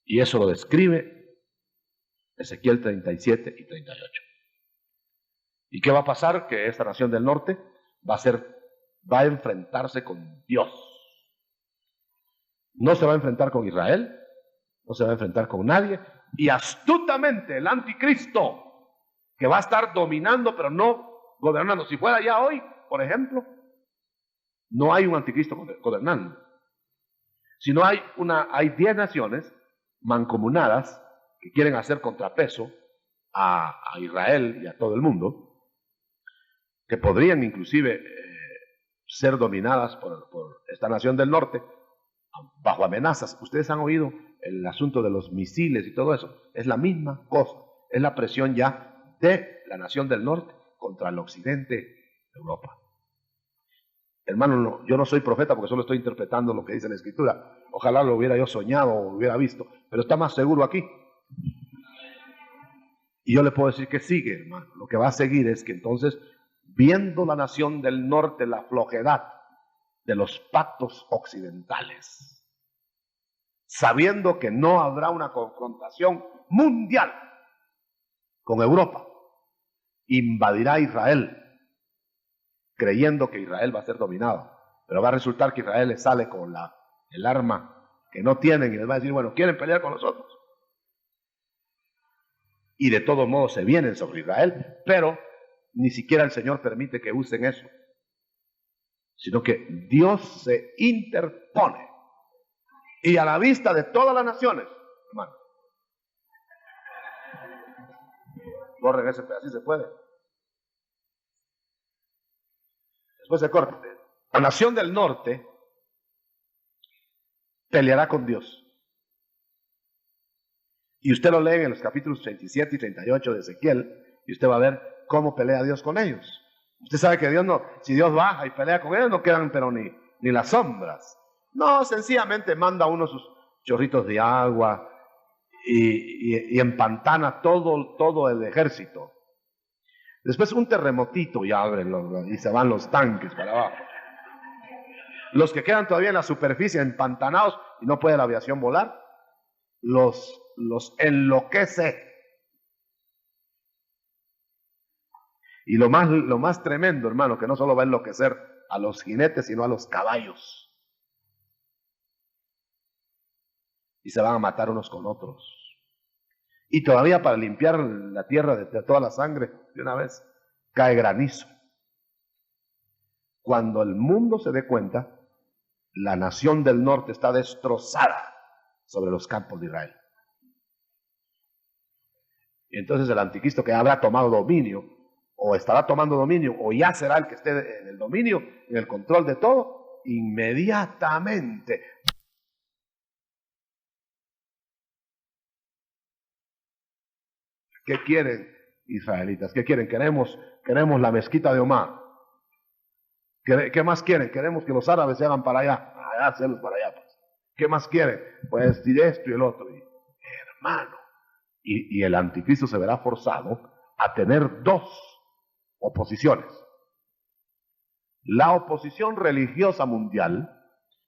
Y eso lo describe Ezequiel 37 y 38. ¿Y qué va a pasar? Que esta nación del norte va a enfrentarse con Dios. No se va a enfrentar con Israel, no se va a enfrentar con nadie, y astutamente el anticristo, que va a estar dominando pero no gobernando. Si fuera ya hoy, por ejemplo, no hay un anticristo gobernando, sino hay 10 naciones mancomunadas que quieren hacer contrapeso a Israel y a todo el mundo, que podrían inclusive ser dominadas por esta nación del norte, bajo amenazas. Ustedes han oído el asunto de los misiles y todo eso. Es la misma cosa. Es la presión ya de la nación del norte contra el occidente de Europa. Hermano, no, yo no soy profeta porque solo estoy interpretando lo que dice la Escritura. Ojalá lo hubiera yo soñado o lo hubiera visto, pero está más seguro aquí. Y yo le puedo decir que sigue, hermano. Lo que va a seguir es que entonces, viendo la nación del norte la flojedad de los pactos occidentales, sabiendo que no habrá una confrontación mundial con Europa, invadirá Israel, creyendo que Israel va a ser dominado, pero va a resultar que Israel le sale con el arma que no tienen y les va a decir, bueno, ¿quieren pelear con nosotros? Y de todos modos se vienen sobre Israel, pero ni siquiera el Señor permite que usen eso, sino que Dios se interpone. Y a la vista de todas las naciones, hermano, corren ese pedacito, se puede. Después se corta. La nación del norte peleará con Dios. Y usted lo lee en los capítulos 37 y 38 de Ezequiel, y usted va a ver cómo pelea Dios con ellos. Usted sabe que Dios no, si Dios baja y pelea con ellos, no quedan pero ni las sombras. No, sencillamente manda uno sus chorritos de agua y empantana todo el ejército. Después un terremotito y abren y se van los tanques para abajo. Los que quedan todavía en la superficie empantanados y no puede la aviación volar, los enloquece. Y lo más tremendo, hermano, que no solo va a enloquecer a los jinetes, sino a los caballos. Y se van a matar unos con otros. Y todavía para limpiar la tierra de toda la sangre, de una vez, cae granizo. Cuando el mundo se dé cuenta, la nación del norte está destrozada. sobre los campos de Israel. Y entonces el anticristo, que habrá tomado dominio, o estará tomando dominio, o ya será el que esté en el dominio, en el control de todo, inmediatamente. ¿Qué quieren, israelitas? ¿Qué quieren? Queremos la mezquita de Omar. ¿Qué más quieren? Queremos que los árabes se hagan para allá. Hacerlos para allá. Pues. ¿Qué más quieren? Pues esto y el otro. Hermano. Y el anticristo se verá forzado a tener dos oposiciones. La oposición religiosa mundial,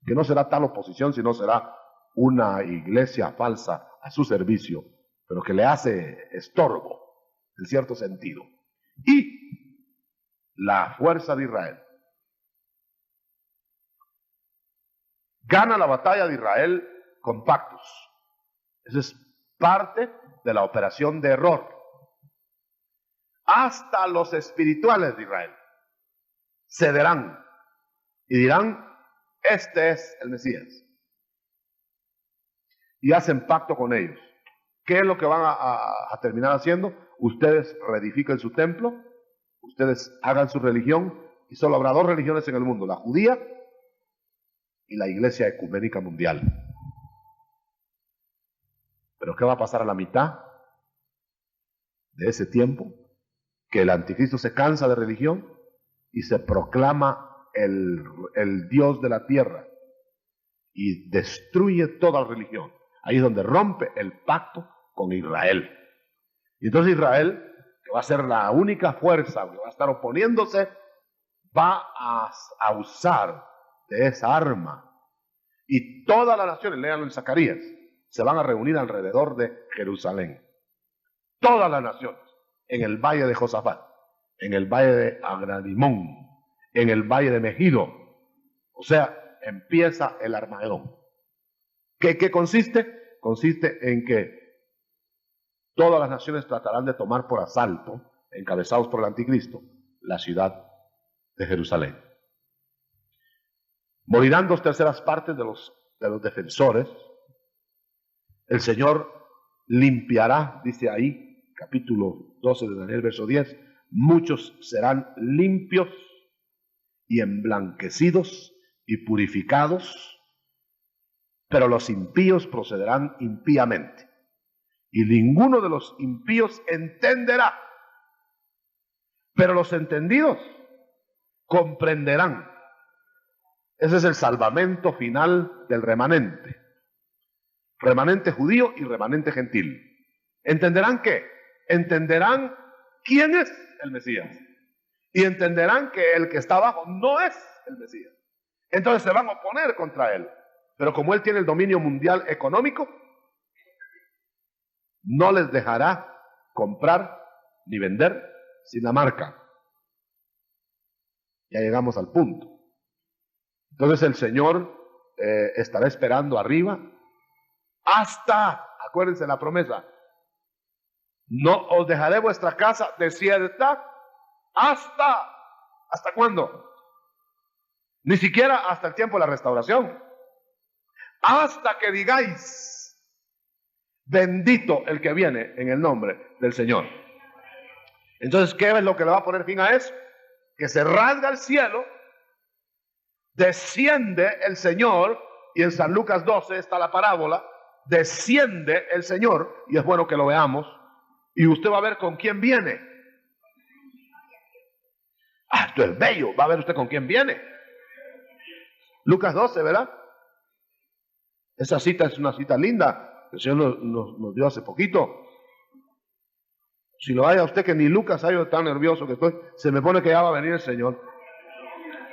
que no será tal oposición, sino será una iglesia falsa a su servicio, pero que le hace estorbo, en cierto sentido. Y la fuerza de Israel. Gana la batalla de Israel con pactos. Esa es parte de la operación de error. Hasta los espirituales de Israel cederán y dirán, este es el Mesías. Y hacen pacto con ellos. ¿Qué es lo que van a terminar haciendo? Ustedes reedifiquen su templo, ustedes hagan su religión, y solo habrá dos religiones en el mundo, la judía y la iglesia ecuménica mundial. ¿Pero qué va a pasar a la mitad de ese tiempo? Que el anticristo se cansa de religión y se proclama el Dios de la tierra y destruye toda religión. Ahí es donde rompe el pacto con Israel. Y entonces Israel, que va a ser la única fuerza que va a estar oponiéndose, va a usar de esa arma. Y todas las naciones, léanlo en Zacarías, se van a reunir alrededor de Jerusalén. Todas las naciones, en el valle de Josafat, en el valle de Agradimón, en el valle de Megido. O sea, empieza el Armagedón. ¿Qué consiste? Consiste en que todas las naciones tratarán de tomar por asalto, encabezados por el anticristo, la ciudad de Jerusalén. Morirán 2/3 partes de los defensores. El Señor limpiará, dice ahí, capítulo 12 de Daniel, verso 10, muchos serán limpios y emblanquecidos y purificados, pero los impíos procederán impíamente. Y ninguno de los impíos entenderá, pero los entendidos comprenderán. Ese es el salvamento final del remanente. Remanente judío y remanente gentil. ¿Entenderán qué? Entenderán quién es el Mesías. Y entenderán que el que está abajo no es el Mesías. Entonces se van a oponer contra él. Pero como él tiene el dominio mundial económico, no les dejará comprar ni vender sin la marca. Ya llegamos al punto. Entonces el Señor estará esperando arriba hasta, acuérdense la promesa, no os dejaré vuestra casa desierta ¿hasta cuándo? Ni siquiera hasta el tiempo de la restauración. Hasta que digáis, bendito el que viene en el nombre del Señor. Entonces, ¿qué es lo que le va a poner fin a eso? Que se rasga el cielo, desciende el Señor, y en San Lucas 12 está la parábola, desciende el Señor, y es bueno que lo veamos, y usted va a ver con quién viene. Esto es bello, va a ver usted con quién viene. Lucas 12, ¿verdad? Esa cita es una cita linda, que el Señor nos dio hace poquito. Si lo hay a usted que ni Lucas ha ido tan nervioso que estoy, se me pone que ya va a venir el Señor.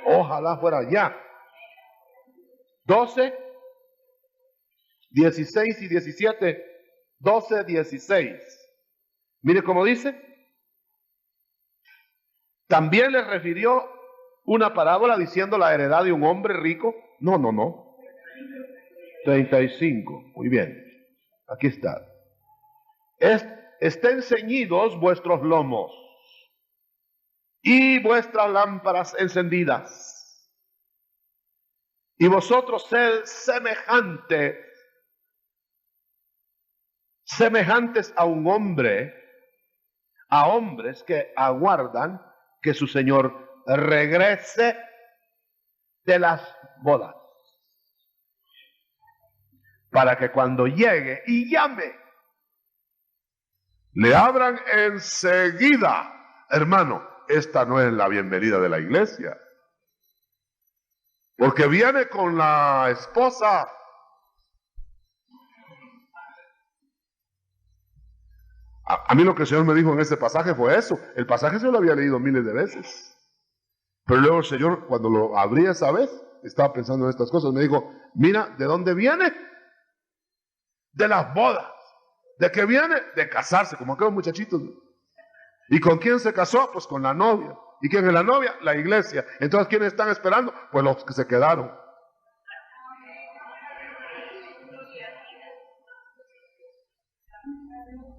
Ojalá fuera ya. 12, 16 y 17. 12, 16. Mire cómo dice. También les refirió una parábola diciendo la heredad de un hombre rico. No. 35. Muy bien. Aquí está. Estén ceñidos vuestros lomos y vuestras lámparas encendidas. Y vosotros sed semejantes semejantes a un hombre, a hombres que aguardan que su Señor regrese de las bodas, para que cuando llegue y llame, le abran enseguida. Hermano, esta no es la bienvenida de la iglesia, porque viene con la esposa. A mí lo que el Señor me dijo en ese pasaje fue eso. El pasaje yo lo había leído miles de veces, pero luego el Señor, cuando lo abrí esa vez, estaba pensando en estas cosas. Me dijo, mira, ¿de dónde viene? De las bodas. ¿De qué viene? De casarse, como aquellos muchachitos. ¿Y con quién se casó? Pues con la novia. ¿Y quién es la novia? La iglesia. Entonces, ¿quiénes están esperando? Pues los que se quedaron.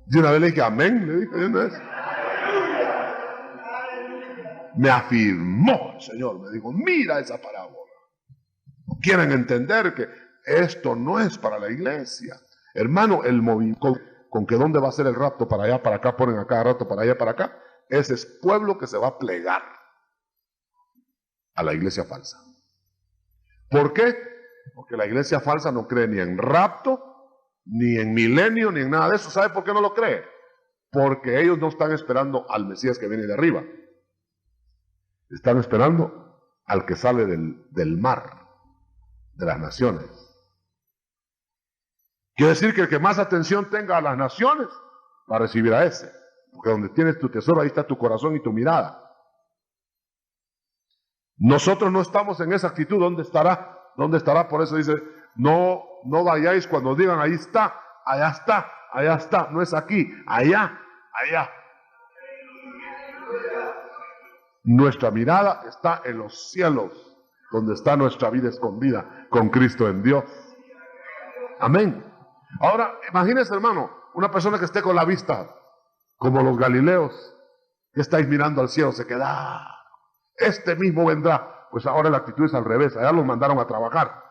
De una vez le dije, amén, le dije de una vez. Me afirmó el Señor, me dijo, mira esa parábola. Quieren entender que esto no es para la iglesia. Hermano, el movimiento con que dónde va a ser el rapto, para allá, para acá, ponen a cada rato para allá, para acá, ese es pueblo que se va a plegar a la iglesia falsa. ¿Por qué? Porque la iglesia falsa no cree ni en rapto, ni en milenio, ni en nada de eso. ¿Sabe por qué no lo cree? Porque ellos no están esperando al Mesías que viene de arriba. Están esperando al que sale del mar, de las naciones. Quiere decir que el que más atención tenga a las naciones va a recibir a ese. Porque donde tienes tu tesoro, ahí está tu corazón y tu mirada. Nosotros no estamos en esa actitud. ¿Dónde estará? ¿Dónde estará? Por eso dice, no vayáis cuando digan, ahí está, allá está, allá está. No es aquí, allá, allá. Nuestra mirada está en los cielos, donde está nuestra vida escondida con Cristo en Dios. Amén. Ahora, imagínense, hermano, una persona que esté con la vista, como los galileos, que estáis mirando al cielo, se queda, este mismo vendrá. Pues ahora la actitud es al revés, allá los mandaron a trabajar,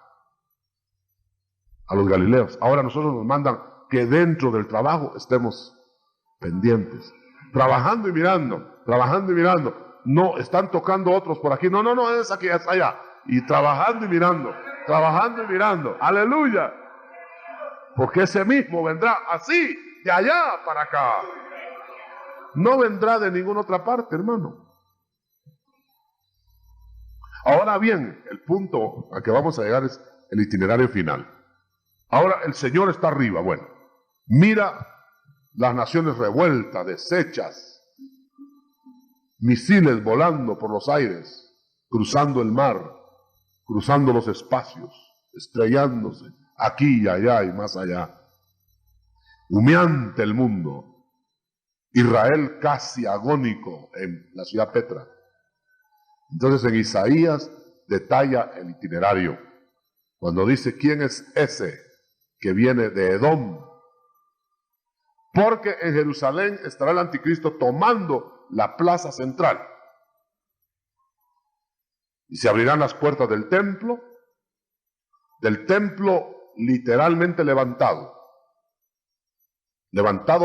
a los galileos. Ahora nosotros nos mandan que dentro del trabajo estemos pendientes, trabajando y mirando, trabajando y mirando. No, están tocando otros por aquí. No, es aquí, es allá. Y trabajando y mirando, trabajando y mirando. Aleluya. Porque ese mismo vendrá así, de allá para acá. No vendrá de ninguna otra parte, hermano. Ahora bien, el punto al que vamos a llegar es el itinerario final. Ahora el Señor está arriba. Bueno, mira las naciones revueltas, deshechas. Misiles volando por los aires, cruzando el mar, cruzando los espacios, estrellándose aquí y allá y más allá. Humeante el mundo. Israel casi agónico en la ciudad Petra. Entonces en Isaías detalla el itinerario. Cuando dice, ¿quién es ese que viene de Edom? Porque en Jerusalén estará el anticristo tomando la plaza central. Y se abrirán las puertas del templo literalmente levantado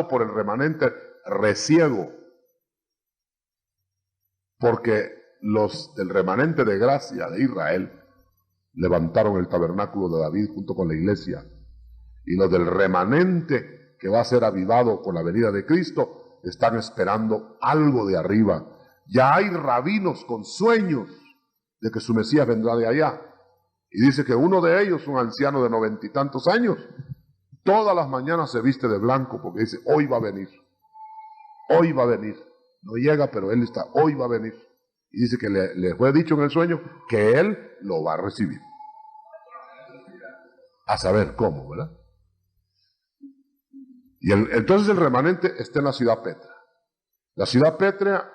por el remanente reciego, porque los del remanente de gracia de Israel levantaron el tabernáculo de David junto con la iglesia, y los del remanente que va a ser avivado con la venida de Cristo están esperando algo de arriba. Ya hay rabinos con sueños de que su Mesías vendrá de allá. Y dice que uno de ellos, un anciano de 90 y tantos años, todas las mañanas se viste de blanco porque dice, hoy va a venir. Hoy va a venir. No llega, pero él está, hoy va a venir. Y dice que le fue dicho en el sueño que él lo va a recibir. A saber cómo, ¿verdad? Y entonces el remanente está en la ciudad pétrea. La ciudad pétrea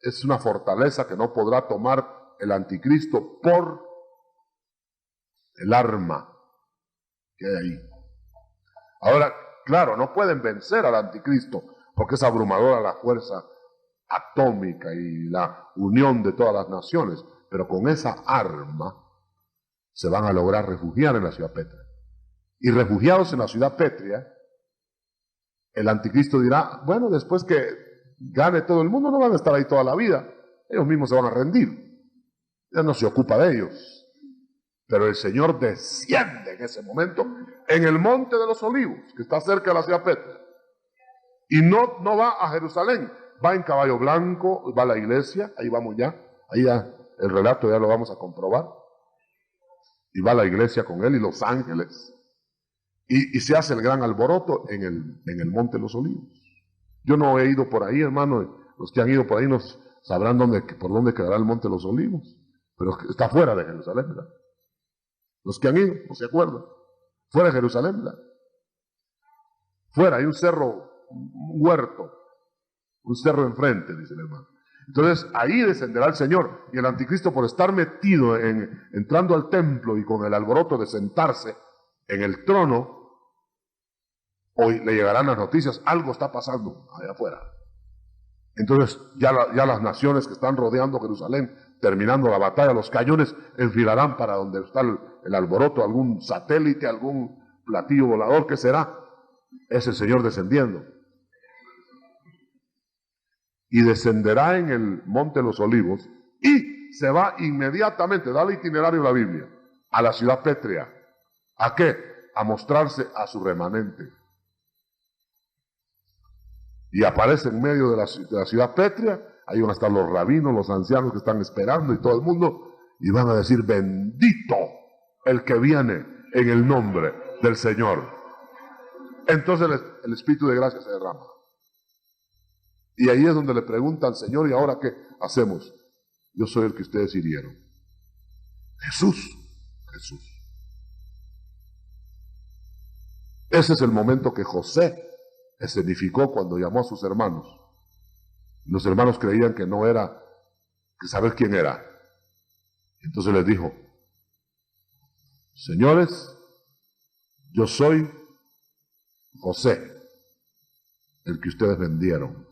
es una fortaleza que no podrá tomar el anticristo por el arma que hay ahí. Ahora, claro, no pueden vencer al anticristo porque es abrumadora la fuerza atómica y la unión de todas las naciones, pero con esa arma se van a lograr refugiar en la ciudad pétrea. Y refugiados en la ciudad pétrea, El anticristo dirá, bueno, después que gane todo el mundo, no van a estar ahí toda la vida. Ellos mismos se van a rendir. Ya no se ocupa de ellos. Pero el Señor desciende en ese momento en el monte de los olivos, que está cerca de la ciudad Petra. Y no va a Jerusalén, va en caballo blanco, va a la iglesia, ahí vamos ya, ahí ya el relato ya lo vamos a comprobar. Y va a la iglesia con él y los ángeles. Y se hace el gran alboroto en el monte de los olivos. Yo no he ido por ahí, hermano, los que han ido por ahí nos sabrán por dónde quedará el monte de los olivos, pero está fuera de Jerusalén, ¿verdad? Los que han ido, no se acuerdan, fuera de Jerusalén, ¿verdad? Fuera, hay un cerro, un huerto, un cerro enfrente, dice el hermano. Entonces ahí descenderá el Señor, y el anticristo, por estar metido entrando al templo y con el alboroto de sentarse en el trono, hoy le llegarán las noticias, algo está pasando allá afuera. Entonces ya las naciones que están rodeando Jerusalén, terminando la batalla, los cañones enfilarán para donde está el alboroto, algún satélite, algún platillo volador, ¿qué será? Es el Señor descendiendo. Y descenderá en el monte de los olivos y se va inmediatamente, da el itinerario de la Biblia, a la ciudad pétrea. ¿A qué? A mostrarse a su remanente. Y aparece en medio de la ciudad pétrea, ahí van a estar los rabinos, los ancianos que están esperando y todo el mundo, y van a decir, bendito el que viene en el nombre del Señor. Entonces el Espíritu de gracia se derrama. Y ahí es donde le pregunta al Señor, ¿y ahora qué hacemos? Yo soy el que ustedes hirieron. Jesús. Ese es el momento que José escenificó cuando llamó a sus hermanos. Los hermanos creían que no era, que saber quién era. Entonces les dijo, señores, yo soy José, el que ustedes vendieron.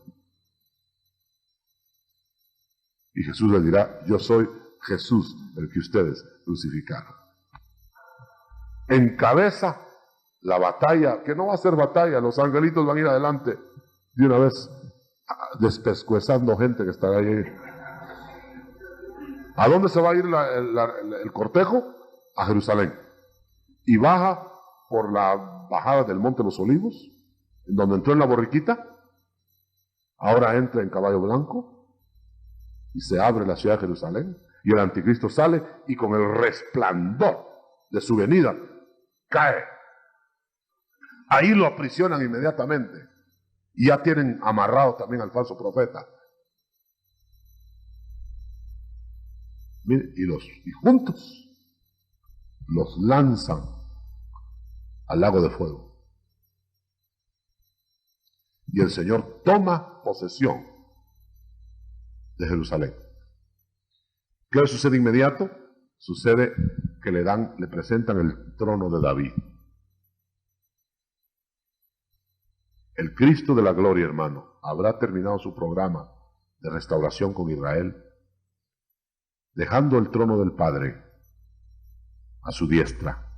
Y Jesús les dirá, yo soy Jesús, el que ustedes crucificaron. Encabeza la batalla, que no va a ser batalla, los angelitos van a ir adelante de una vez, despescuezando gente que está ahí. ¿A dónde se va a ir el cortejo? A Jerusalén. Y baja por la bajada del Monte de los Olivos, en donde entró en la borriquita, ahora entra en caballo blanco, y se abre la ciudad de Jerusalén, y el anticristo sale, y con el resplandor de su venida, cae. Ahí lo aprisionan inmediatamente, y ya tienen amarrado también al falso profeta. Mire, y juntos los lanzan al lago de fuego. Y el Señor toma posesión de Jerusalén. ¿Qué sucede inmediato? Sucede que le presentan el trono de David. El Cristo de la gloria, hermano, habrá terminado su programa de restauración con Israel, dejando el trono del Padre a su diestra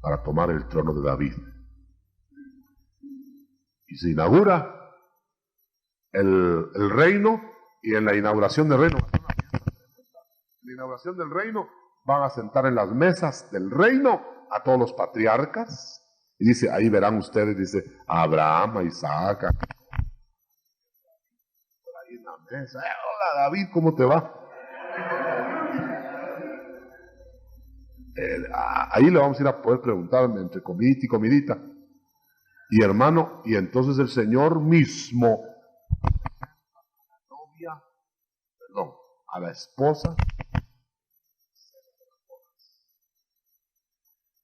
para tomar el trono de David. Y se inaugura el reino, y en la inauguración del reino, en la inauguración del reino, van a sentar en las mesas del reino a todos los patriarcas, y dice, ahí verán ustedes, dice, a Abraham, a Isaac, por ahí en la mesa, hola David, ¿cómo te va? Ahí le vamos a ir a poder preguntar entre comidita y comidita. Y hermano, y entonces el Señor mismo, a la esposa,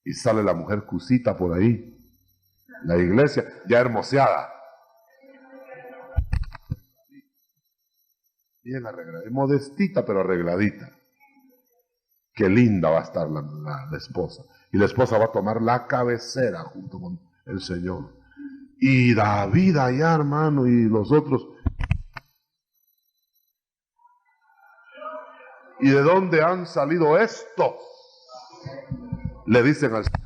y sale la mujer Cusita por ahí, la iglesia ya hermoseada, bien arregladita, modestita pero arregladita. Qué linda va a estar la esposa, y la esposa va a tomar la cabecera junto con el Señor, y David allá, hermano, y los otros. ¿Y de dónde han salido estos? Le dicen al Señor.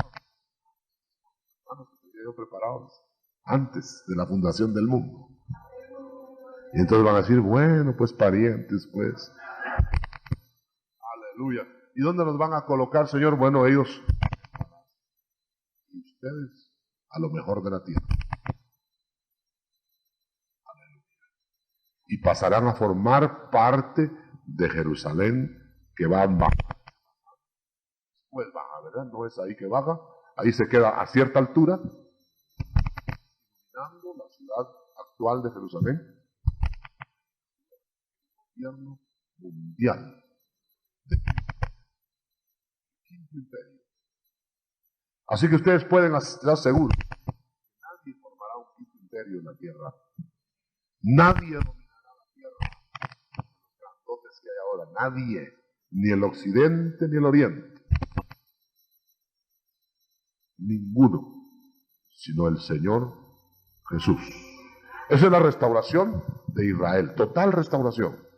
Preparados. antes de la fundación del mundo. Y entonces van a decir, bueno, pues parientes, pues. Aleluya. ¿Y dónde nos van a colocar, Señor? Bueno, ellos y ustedes a lo mejor de la tierra. Aleluya. Y pasarán a formar parte de Jerusalén que va a bajar. Pues baja, ¿verdad? No es ahí que baja. Ahí se queda a cierta altura, iluminando la ciudad actual de Jerusalén. Gobierno mundial del quinto imperio. Así que ustedes pueden estar seguros que nadie formará un quinto imperio en la tierra. Nadie dominará la tierra. Los grandotes que hay ahora. Nadie. Ni el occidente ni el oriente. Ninguno. Sino el Señor Jesús. Esa es la restauración de Israel. Total restauración.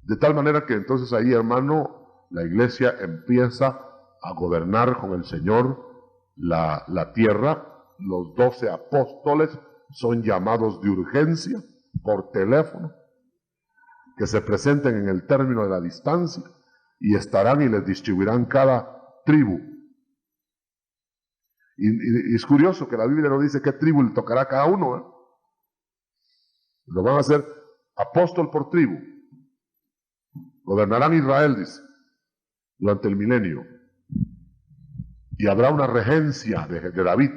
De tal manera que entonces ahí, hermano, la iglesia empieza a gobernar con el Señor la tierra. Los 12 apóstoles son llamados de urgencia por teléfono, que se presenten en el término de la distancia y estarán y les distribuirán cada tribu. Y es curioso que la Biblia no dice qué tribu le tocará a cada uno, ¿eh? Lo van a hacer apóstol por tribu. Gobernarán Israel, dice, durante el milenio. Y habrá una regencia de David.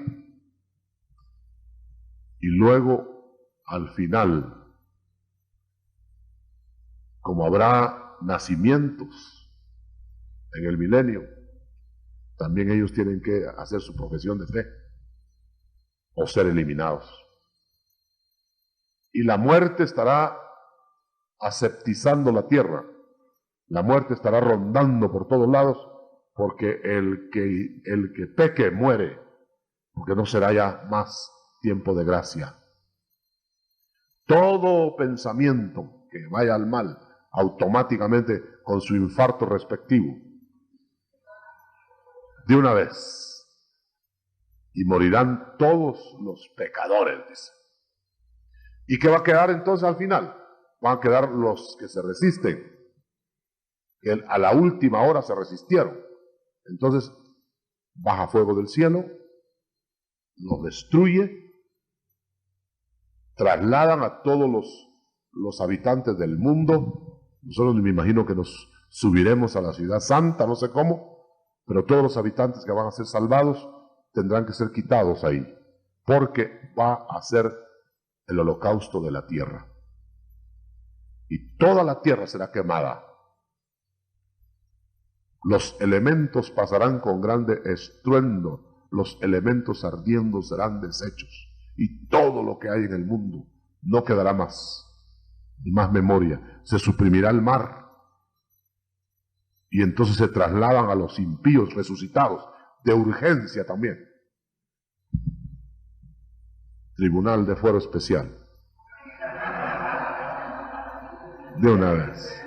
Y luego, al final, como habrá nacimientos en el milenio, también ellos tienen que hacer su profesión de fe o ser eliminados. Y la muerte estará aseptizando la tierra. La muerte estará rondando por todos lados, porque el que peque muere, porque no será ya más tiempo de gracia. Todo pensamiento que vaya al mal, automáticamente con su infarto respectivo, de una vez, y morirán todos los pecadores, dice. ¿Y qué va a quedar entonces al final? Van a quedar los que se resisten, que a la última hora se resistieron. Entonces baja fuego del cielo, los destruye, trasladan a todos los habitantes del mundo. Nosotros me imagino que nos subiremos a la ciudad santa, no sé cómo, pero todos los habitantes que van a ser salvados tendrán que ser quitados ahí, porque va a ser el holocausto de la tierra. Y toda la tierra será quemada. Los elementos pasarán con grande estruendo, los elementos ardiendo serán deshechos, y todo lo que hay en el mundo no quedará más, ni más memoria. Se suprimirá el mar, y entonces se trasladan a los impíos resucitados, de urgencia también. Tribunal de fuero especial. De una vez.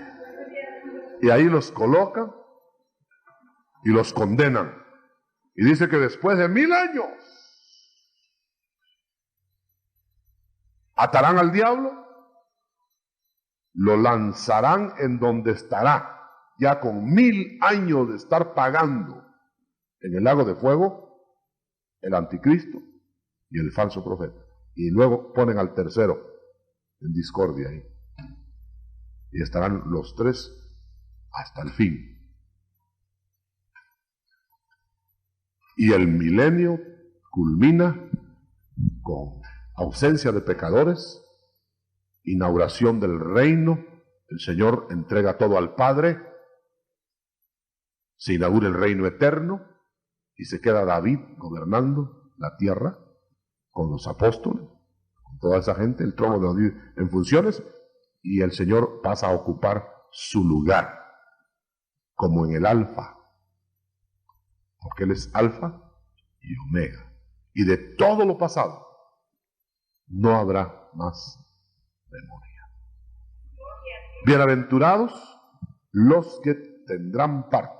Y ahí los colocan y los condenan. Y dice que después de 1000 años atarán al diablo, lo lanzarán en donde estará, ya con 1000 años de estar pagando en el lago de fuego, el anticristo y el falso profeta. Y luego ponen al tercero en discordia ahí. Y estarán los tres hasta el fin. Y el milenio culmina con ausencia de pecadores, inauguración del reino, el Señor entrega todo al Padre, se inaugura el reino eterno y se queda David gobernando la tierra con los apóstoles, con toda esa gente, el trono de David en funciones, y el Señor pasa a ocupar su lugar como en el alfa, porque Él es alfa y omega, y de todo lo pasado no habrá más memoria. Bienaventurados los que tendrán parte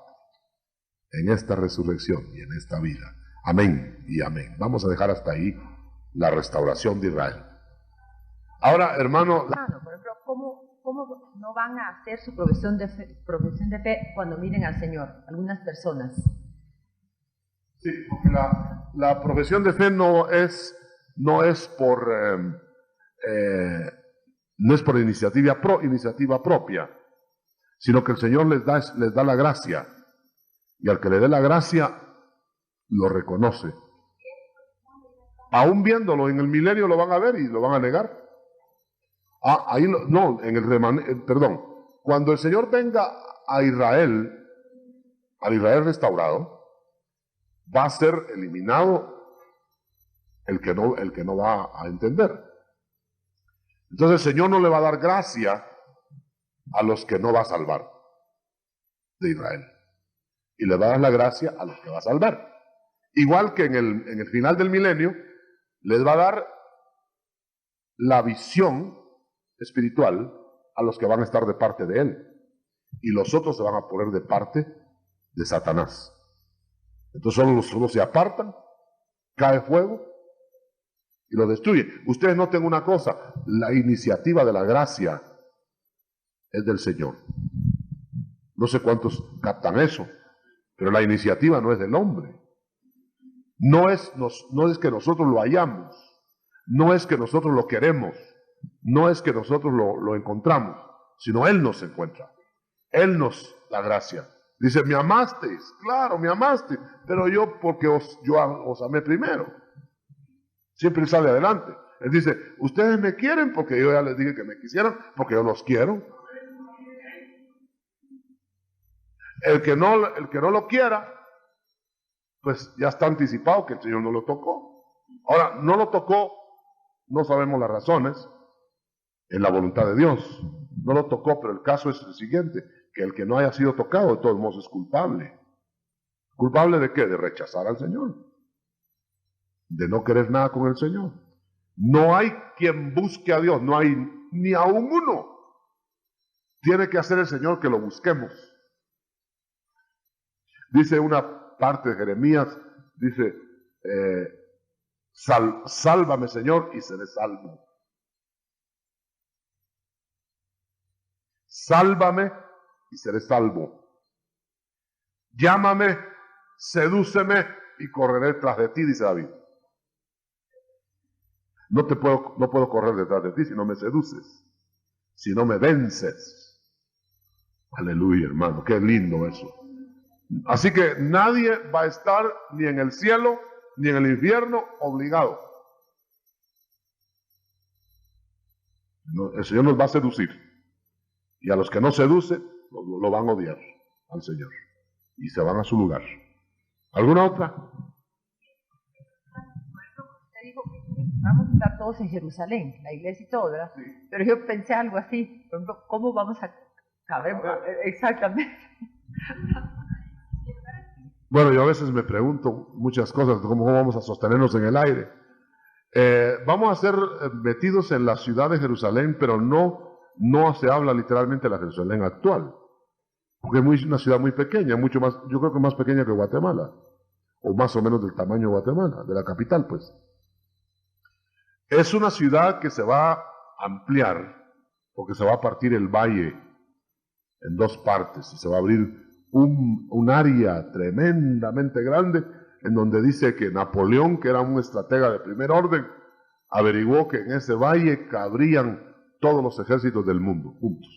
en esta resurrección y en esta vida. Amén y amén. Vamos a dejar hasta ahí la restauración de Israel. Ahora, hermano, Hermano, por ejemplo, ¿cómo no van a hacer su profesión de fe cuando miren al Señor? Algunas personas. sí, porque la profesión de fe no es por iniciativa propia, sino que el Señor les da la gracia, y al que le dé la gracia lo reconoce. Aún viéndolo en el milenio lo van a ver y lo van a negar. Cuando el Señor venga a Israel, al Israel restaurado, va a ser eliminado el que no va a entender. Entonces el Señor no le va a dar gracia a los que no va a salvar de Israel, y le va a dar la gracia a los que va a salvar. Igual que en el final del milenio, les va a dar la visión espiritual a los que van a estar de parte de Él, y los otros se van a poner de parte de Satanás. Entonces solo se apartan, cae fuego y lo destruye. Ustedes noten una cosa: la iniciativa de la gracia es del Señor. No sé cuántos captan eso, pero la iniciativa no es del hombre. No es que nosotros lo hallamos, no es que nosotros lo queremos, no es que nosotros lo encontramos, sino Él nos encuentra. Él nos da gracia. Dice, me amasteis, claro, me amaste, pero yo porque yo os amé primero. Siempre sale adelante. Él dice, ustedes me quieren porque yo ya les dije que me quisieran, porque yo los quiero. El que no lo quiera, pues ya está anticipado que el Señor no lo tocó. Ahora, no lo tocó, no sabemos las razones, en la voluntad de Dios. No lo tocó, pero el caso es el siguiente, que el que no haya sido tocado, de todos modos es culpable. ¿Culpable de qué? De rechazar al Señor, de no querer nada con el Señor. No hay quien busque a Dios, no hay ni aún uno. Tiene que hacer el Señor que lo busquemos. Dice una parte de Jeremías, dice, sálvame Señor y seré salvo. Sálvame y seré salvo. Llámame, sedúceme y correré tras de ti, dice David. No puedo correr detrás de ti si no me seduces, si no me vences. Aleluya, hermano, qué lindo eso. Así que nadie va a estar ni en el cielo ni en el infierno obligado. No, el Señor nos va a seducir, y a los que no seduce lo van a odiar al Señor y se van a su lugar. ¿Alguna otra? Usted dijo que vamos a estar todos en Jerusalén, la iglesia y todo, ¿verdad? Sí. Pero yo pensé algo así, por ejemplo, ¿cómo vamos a caber? Exactamente. Bueno, yo a veces me pregunto muchas cosas, cómo vamos a sostenernos en el aire. Vamos a ser metidos en la ciudad de Jerusalén, pero no se habla literalmente de la Jerusalén actual, porque es una ciudad muy pequeña, mucho más, yo creo que más pequeña que Guatemala, o más o menos del tamaño de Guatemala, de la capital, pues. Es una ciudad que se va a ampliar, porque se va a partir el valle en dos partes, y se va a abrir un área tremendamente grande, en donde dice que Napoleón, que era un estratega de primer orden, averiguó que en ese valle cabrían todos los ejércitos del mundo juntos.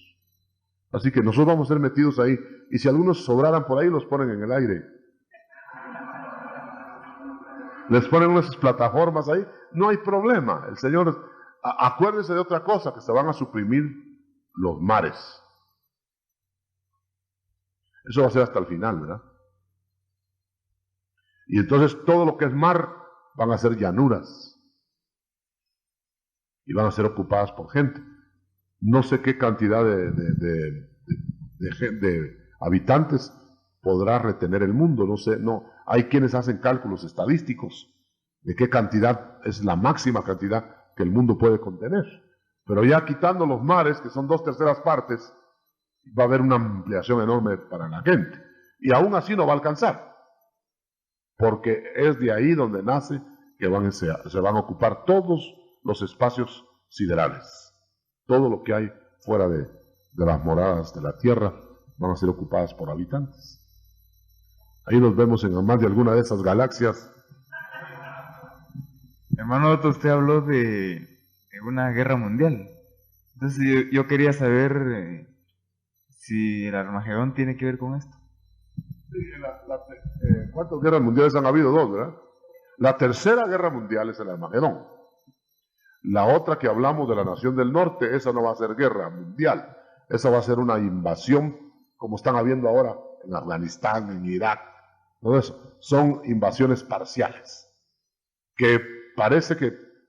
Así que nosotros vamos a ser metidos ahí, y si algunos sobraran por ahí, los ponen en el aire. Les ponen unas plataformas ahí, no hay problema. El Señor, acuérdense de otra cosa, que se van a suprimir los mares. Eso va a ser hasta el final, ¿verdad? Y entonces todo lo que es mar van a ser llanuras y van a ser ocupadas por gente. No sé qué cantidad de habitantes podrá retener el mundo, no sé, no. Hay quienes hacen cálculos estadísticos de qué cantidad es la máxima cantidad que el mundo puede contener. Pero ya quitando los mares, que son 2/3 partes, va a haber una ampliación enorme para la gente. Y aún así no va a alcanzar, porque es de ahí donde nace que se van a ocupar todos los espacios siderales. Todo lo que hay fuera de las moradas de la Tierra van a ser ocupadas por habitantes. Ahí nos vemos en más de alguna de esas galaxias. Hermano Otto, usted habló de una guerra mundial. Entonces yo quería saber si el Armagedón tiene que ver con esto. ¿Cuántas guerras mundiales han habido? Dos, ¿verdad? La tercera guerra mundial es el Armagedón. La otra que hablamos de la nación del norte, esa no va a ser guerra mundial. Esa va a ser una invasión como están habiendo ahora en Afganistán, en Irak. Todo eso son invasiones parciales que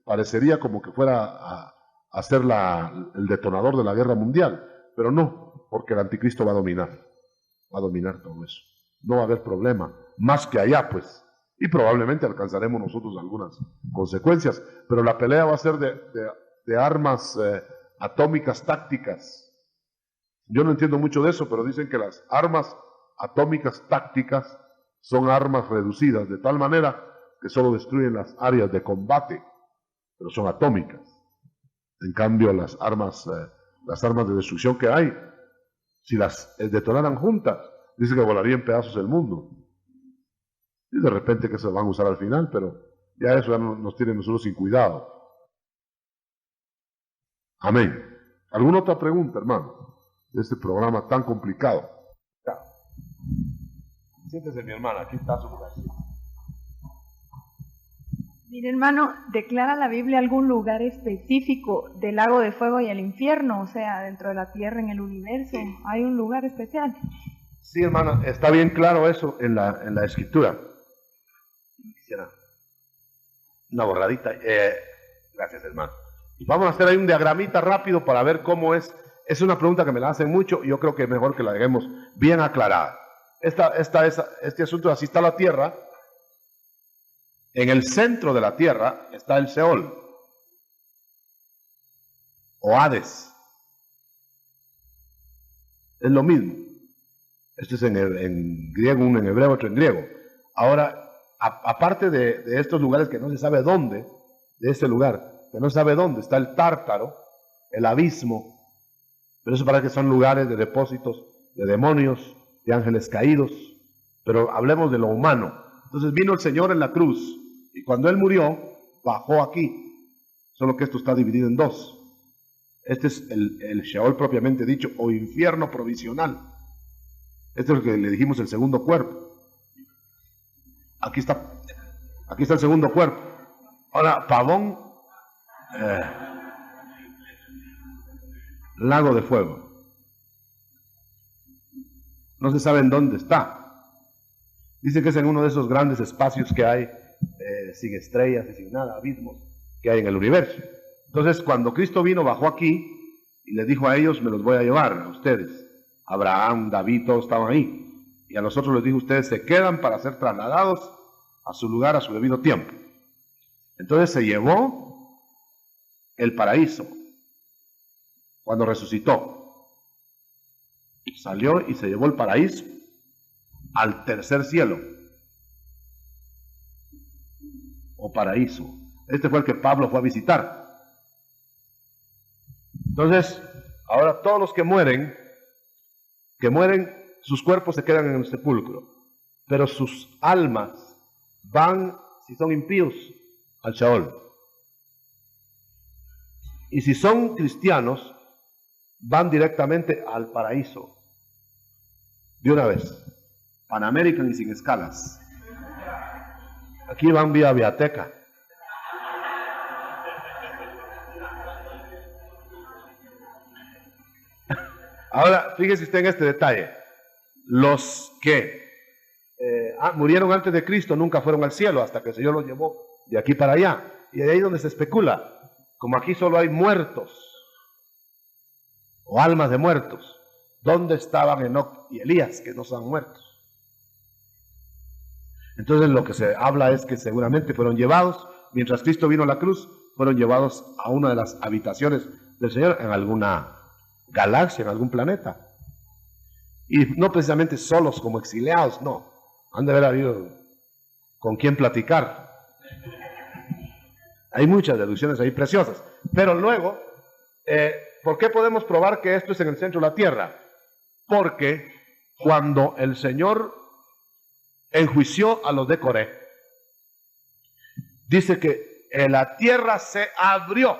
parecería como que fuera a ser el detonador de la guerra mundial, pero no, porque el anticristo va a dominar todo eso. No va a haber problema, más que allá, pues, y probablemente alcanzaremos nosotros algunas consecuencias, pero la pelea va a ser de armas atómicas tácticas. Yo no entiendo mucho de eso, pero dicen que las armas atómicas tácticas son armas reducidas, de tal manera que solo destruyen las áreas de combate, pero son atómicas. En cambio, las armas de destrucción que hay, si las detonaran juntas, dice que volaría en pedazos el mundo. Y de repente que se van a usar al final, pero ya eso ya nos tiene nosotros sin cuidado. Amén. ¿Alguna otra pregunta, hermano, de este programa tan complicado? Ya. Siéntese, mi hermana, aquí está su lugar. Mire, hermano, ¿declara la Biblia algún lugar específico del lago de fuego y el infierno? O sea, dentro de la tierra, en el universo, ¿hay un lugar especial? Sí, hermana, está bien claro eso en la escritura. Quisiera una borradita. Gracias, hermano. Vamos a hacer ahí un diagramita rápido para ver cómo es. Es una pregunta que me la hacen mucho y yo creo que es mejor que la dejemos bien aclarada. Este asunto, así está la tierra. En el centro de la tierra está el Seol, o Hades. Es lo mismo. Esto es en griego, uno en hebreo, otro en griego. Ahora, aparte de estos lugares que no se sabe dónde, de este lugar, que no se sabe dónde, está el Tártaro, el abismo, pero eso parece que son lugares de depósitos de demonios, de ángeles caídos, pero hablemos de lo humano. Entonces vino el Señor en la cruz, y cuando Él murió, bajó aquí, solo que esto está dividido en dos. Este es el Sheol propiamente dicho, o infierno provisional. Este es lo que le dijimos, el segundo cuerpo. Aquí está el segundo cuerpo. Ahora, Pavón, lago de fuego. No se sabe en dónde está. Dice que es en uno de esos grandes espacios que hay, sin estrellas y sin nada, abismos que hay en el universo. Entonces, cuando Cristo vino, bajó aquí y les dijo a ellos, me los voy a llevar a ustedes. Abraham, David, todos estaban ahí. Y a nosotros les dijo, ustedes se quedan para ser trasladados a su lugar, a su debido tiempo. Entonces se llevó el paraíso cuando resucitó. Salió y se llevó el paraíso al tercer cielo, o paraíso. Este fue el que Pablo fue a visitar. Entonces, ahora todos los que mueren, sus cuerpos se quedan en el sepulcro, pero sus almas van, si son impíos, al Sheol. Y si son cristianos, van directamente al paraíso. De una vez. Pan American y sin escalas. Aquí van vía Viateca. Ahora, fíjese usted en este detalle. Los que murieron antes de Cristo nunca fueron al cielo hasta que el Señor los llevó de aquí para allá. Y de ahí donde se especula. Como aquí solo hay muertos o almas de muertos. ¿Dónde estaban Enoc y Elías, que no son muertos? Entonces lo que se habla es que seguramente fueron llevados, mientras Cristo vino a la cruz, fueron llevados a una de las habitaciones del Señor en alguna galaxia, en algún planeta. Y no precisamente solos como exiliados, no. Han de haber habido con quién platicar. Hay muchas deducciones ahí preciosas. Pero luego, ¿por qué podemos probar que esto es en el centro de la tierra? Porque cuando el Señor enjuició a los de Coré, dice que la tierra se abrió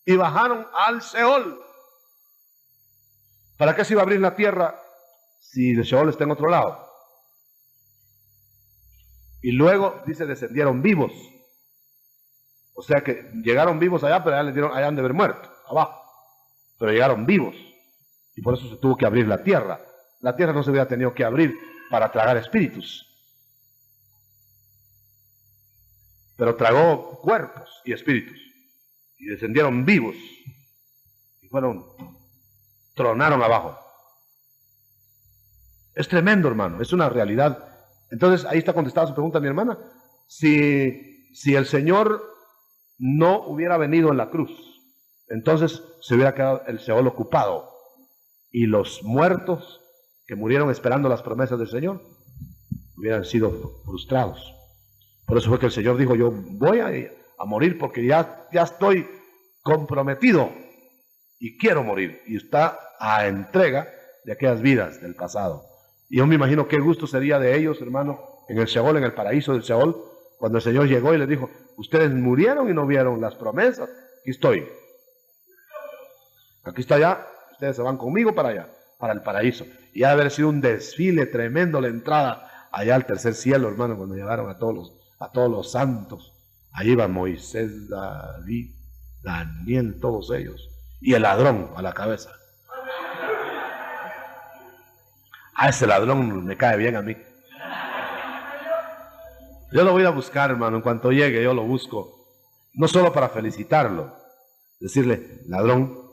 y bajaron al Seol. ¿Para qué se iba a abrir la tierra si el Seol está en otro lado? Y luego dice descendieron vivos. O sea que llegaron vivos allá, pero allá han de haber muerto, abajo. Pero llegaron vivos. Y por eso se tuvo que abrir la tierra. La tierra no se hubiera tenido que abrir para tragar espíritus. Pero tragó cuerpos y espíritus. Y descendieron vivos. Y tronaron abajo. Es tremendo, hermano. Es una realidad. Entonces, ahí está contestada su pregunta, mi hermana. Si el Señor no hubiera venido en la cruz, entonces se hubiera quedado el Seol ocupado. Y los muertos que murieron esperando las promesas del Señor hubieran sido frustrados. Por eso fue que el Señor dijo, yo voy a morir porque ya estoy comprometido y quiero morir. Y está a entrega de aquellas vidas del pasado. Y yo me imagino qué gusto sería de ellos, hermano, en el Seol, en el paraíso del Seol, cuando el Señor llegó y les dijo, ustedes murieron y no vieron las promesas, aquí estoy. Aquí está allá, ustedes se van conmigo para allá, para el paraíso. Y ha de haber sido un desfile tremendo la entrada allá al tercer cielo, hermano, cuando llegaron a todos los santos. Allí iba Moisés, David, Daniel, todos ellos. Y el ladrón a la cabeza. Ese ladrón me cae bien a mí. Yo lo voy a buscar, hermano, en cuanto llegue yo lo busco. No solo para felicitarlo, decirle, ladrón.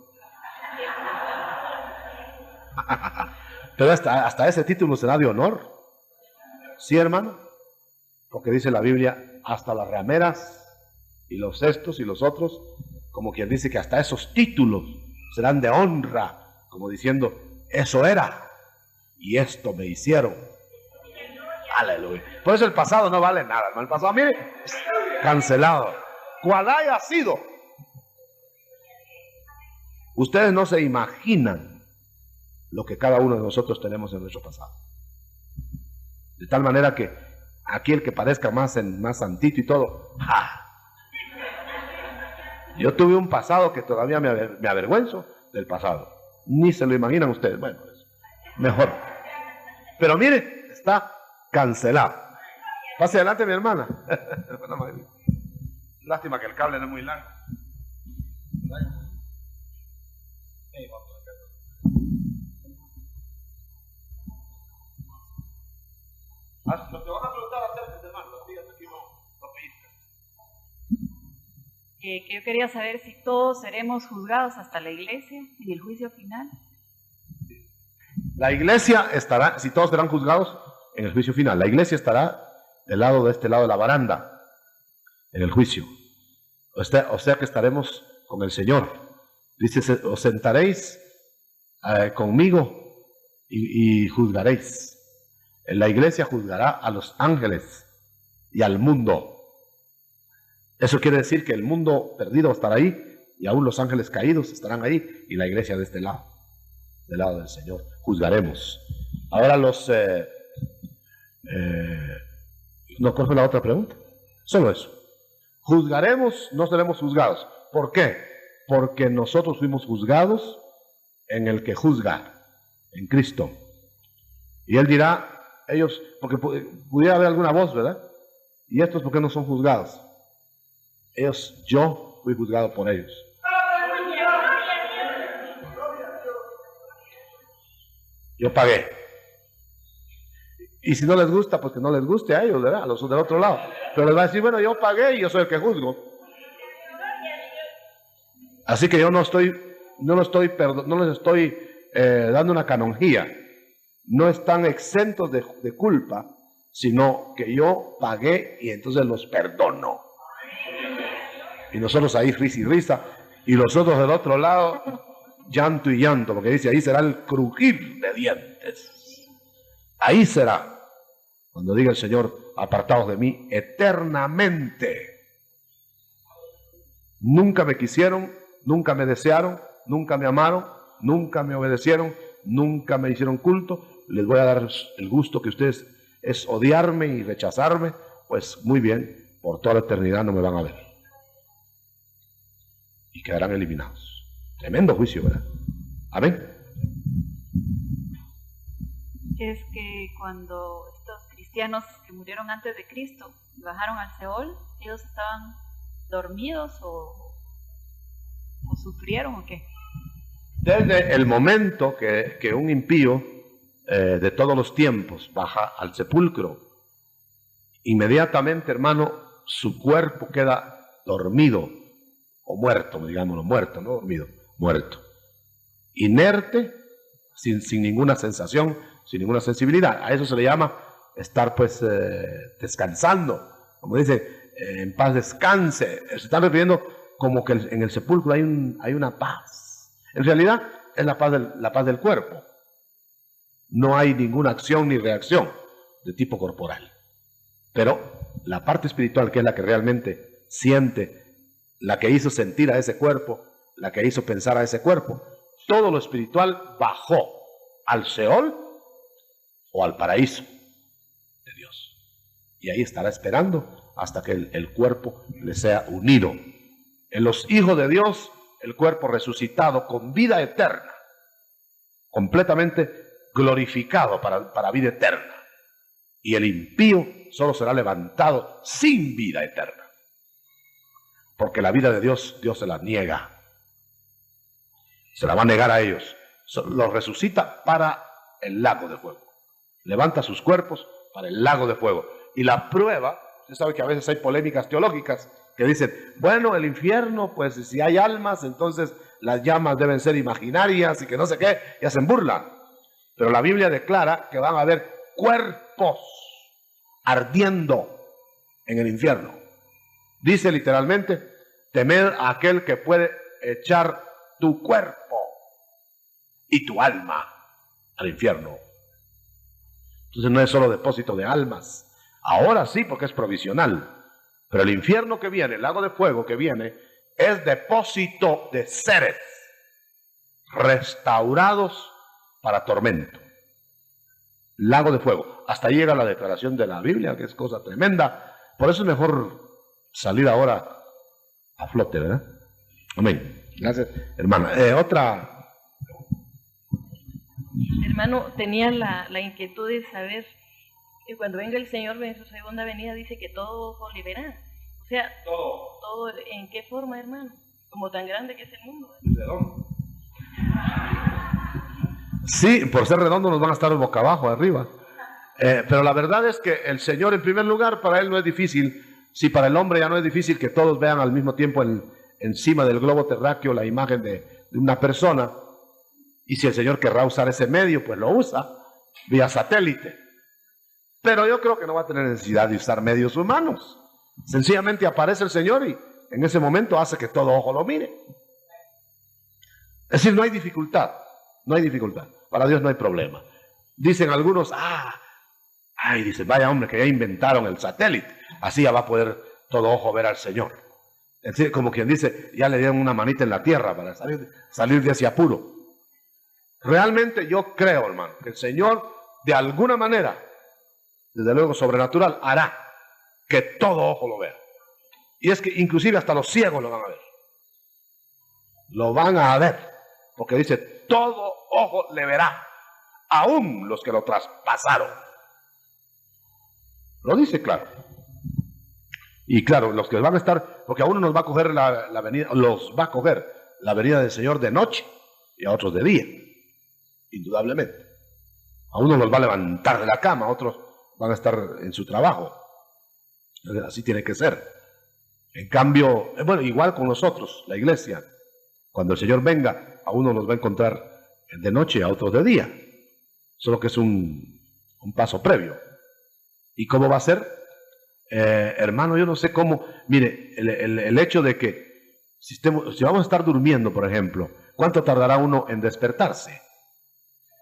Pero hasta ese título será de honor. Sí, hermano. Porque dice la Biblia, hasta las rameras y los estos y los otros, como quien dice que hasta esos títulos serán de honra, como diciendo, eso era. Y esto me hicieron. Aleluya. Por eso el pasado no vale nada, hermano. El pasado, mire, cancelado. Cual haya sido. Ustedes no se imaginan lo que cada uno de nosotros tenemos en nuestro pasado. De tal manera que aquí el que parezca más santito y todo, ¡ja! Yo tuve un pasado que todavía me avergüenzo del pasado. Ni se lo imaginan ustedes. Bueno, mejor. Pero mire, está cancelado. Pase adelante, mi hermana. Lástima que el cable no es muy largo. Lo que van a preguntar acerca, hermano, los días aquí no pediste. Que yo quería saber si todos seremos juzgados hasta la iglesia y el juicio final. La iglesia estará, si todos serán juzgados, en el juicio final. La iglesia estará de este lado de la baranda, en el juicio. O sea que estaremos con el Señor. Dice, os sentaréis conmigo y juzgaréis. La iglesia juzgará a los ángeles y al mundo. Eso quiere decir que el mundo perdido estará ahí y aún los ángeles caídos estarán ahí y la iglesia de este lado, del lado del Señor. Juzgaremos. Ahora ¿cuál fue la otra pregunta? Solo eso. Juzgaremos, no seremos juzgados. ¿Por qué? Porque nosotros fuimos juzgados en el que juzga, en Cristo. Y Él dirá, ellos, porque pudiera haber alguna voz, ¿verdad? ¿Y estos por qué no son juzgados? Yo fui juzgado por ellos. Yo pagué. Y si no les gusta, pues que no les guste a ellos, ¿verdad? A los del otro lado. Pero les va a decir, bueno, yo pagué y yo soy el que juzgo. Así que yo no les estoy dando una canonjía. No están exentos de culpa, sino que yo pagué y entonces los perdono. Y nosotros ahí risa y risa, y los otros del otro lado, llanto y llanto, porque dice, ahí será el crujir de dientes. Ahí será, cuando diga el Señor, apartados de mí eternamente. Nunca me quisieron, nunca me desearon, nunca me amaron, nunca me obedecieron, nunca me hicieron culto. Les voy a dar el gusto que ustedes es odiarme y rechazarme. Pues muy bien, por toda la eternidad no me van a ver. Y quedarán eliminados. Tremendo juicio, ¿verdad? Amén. Es que cuando estos cristianos que murieron antes de Cristo y bajaron al Seol, ellos estaban dormidos o sufrieron o qué. Desde el momento que un impío de todos los tiempos baja al sepulcro, inmediatamente, hermano, su cuerpo queda dormido o muerto, digámoslo, muerto, no dormido, muerto. Inerte, sin ninguna sensación, sin ninguna sensibilidad. A eso se le llama estar pues descansando. Como dice, en paz descanse. Se están refiriendo como que en el sepulcro hay una paz. En realidad es la paz del cuerpo. No hay ninguna acción ni reacción de tipo corporal. Pero la parte espiritual, que es la que realmente siente, la que hizo sentir a ese cuerpo, la que hizo pensar a ese cuerpo, todo lo espiritual bajó al Seol o al paraíso de Dios. Y ahí estará esperando hasta que el cuerpo le sea unido. En los hijos de Dios, el cuerpo resucitado con vida eterna, completamente glorificado para vida eterna. Y el impío solo será levantado sin vida eterna. Porque la vida de Dios, Dios se la niega. Se la va a negar a ellos. Los resucita para el lago de fuego. Levanta sus cuerpos para el lago de fuego. Y la prueba, usted sabe que a veces hay polémicas teológicas que dicen, bueno, el infierno, pues si hay almas, entonces las llamas deben ser imaginarias y que no sé qué, y hacen burla. Pero la Biblia declara que van a haber cuerpos ardiendo en el infierno. Dice literalmente, temed a aquel que puede echar tu cuerpo y tu alma al infierno. Entonces no es solo depósito de almas. Ahora sí, porque es provisional. Pero el infierno que viene, el lago de fuego que viene, es depósito de seres restaurados para tormento. Lago de fuego. Hasta llega la declaración de la Biblia, que es cosa tremenda. Por eso es mejor salir ahora a flote, ¿verdad? Amén. Gracias, hermana. Otra. Hermano, tenía la inquietud de saber que cuando venga el Señor en su segunda venida dice que todo ojo le verá. O sea, todo, ¿en qué forma, hermano? Como tan grande que es el mundo. Redondo. Sí, por ser redondo nos van a estar boca abajo, arriba. Pero la verdad es que el Señor, en primer lugar, para Él no es difícil. Si para el hombre ya no es difícil que todos vean al mismo tiempo encima del globo terráqueo la imagen de una persona, y si el Señor querrá usar ese medio, pues lo usa vía satélite. Pero yo creo que no va a tener necesidad de usar medios humanos. Sencillamente aparece el Señor y en ese momento hace que todo ojo lo mire. Es decir, no hay dificultad, no hay dificultad. Para Dios no hay problema. Dicen algunos, dicen, vaya hombre, que ya inventaron el satélite. Así ya va a poder todo ojo ver al Señor. Es decir, como quien dice, ya le dieron una manita en la tierra para salir de ese apuro. Realmente yo creo, hermano, que el Señor, de alguna manera, desde luego sobrenatural, hará que todo ojo lo vea. Y es que inclusive hasta los ciegos lo van a ver. Lo van a ver. Porque dice, todo ojo le verá, aún los que lo traspasaron. Lo dice claro. Y claro, los que van a estar, porque a uno nos va a coger la venida, los va a coger la venida del Señor de noche y a otros de día, indudablemente. A uno los va a levantar de la cama, a otros van a estar en su trabajo. Así tiene que ser. En cambio, bueno, igual con nosotros, la iglesia, cuando el Señor venga, a uno nos va a encontrar de noche y a otros de día. Solo que es un paso previo. ¿Y cómo va a ser? Hermano, yo no sé cómo. Mire, el hecho de que si vamos a estar durmiendo, por ejemplo, ¿cuánto tardará uno en despertarse?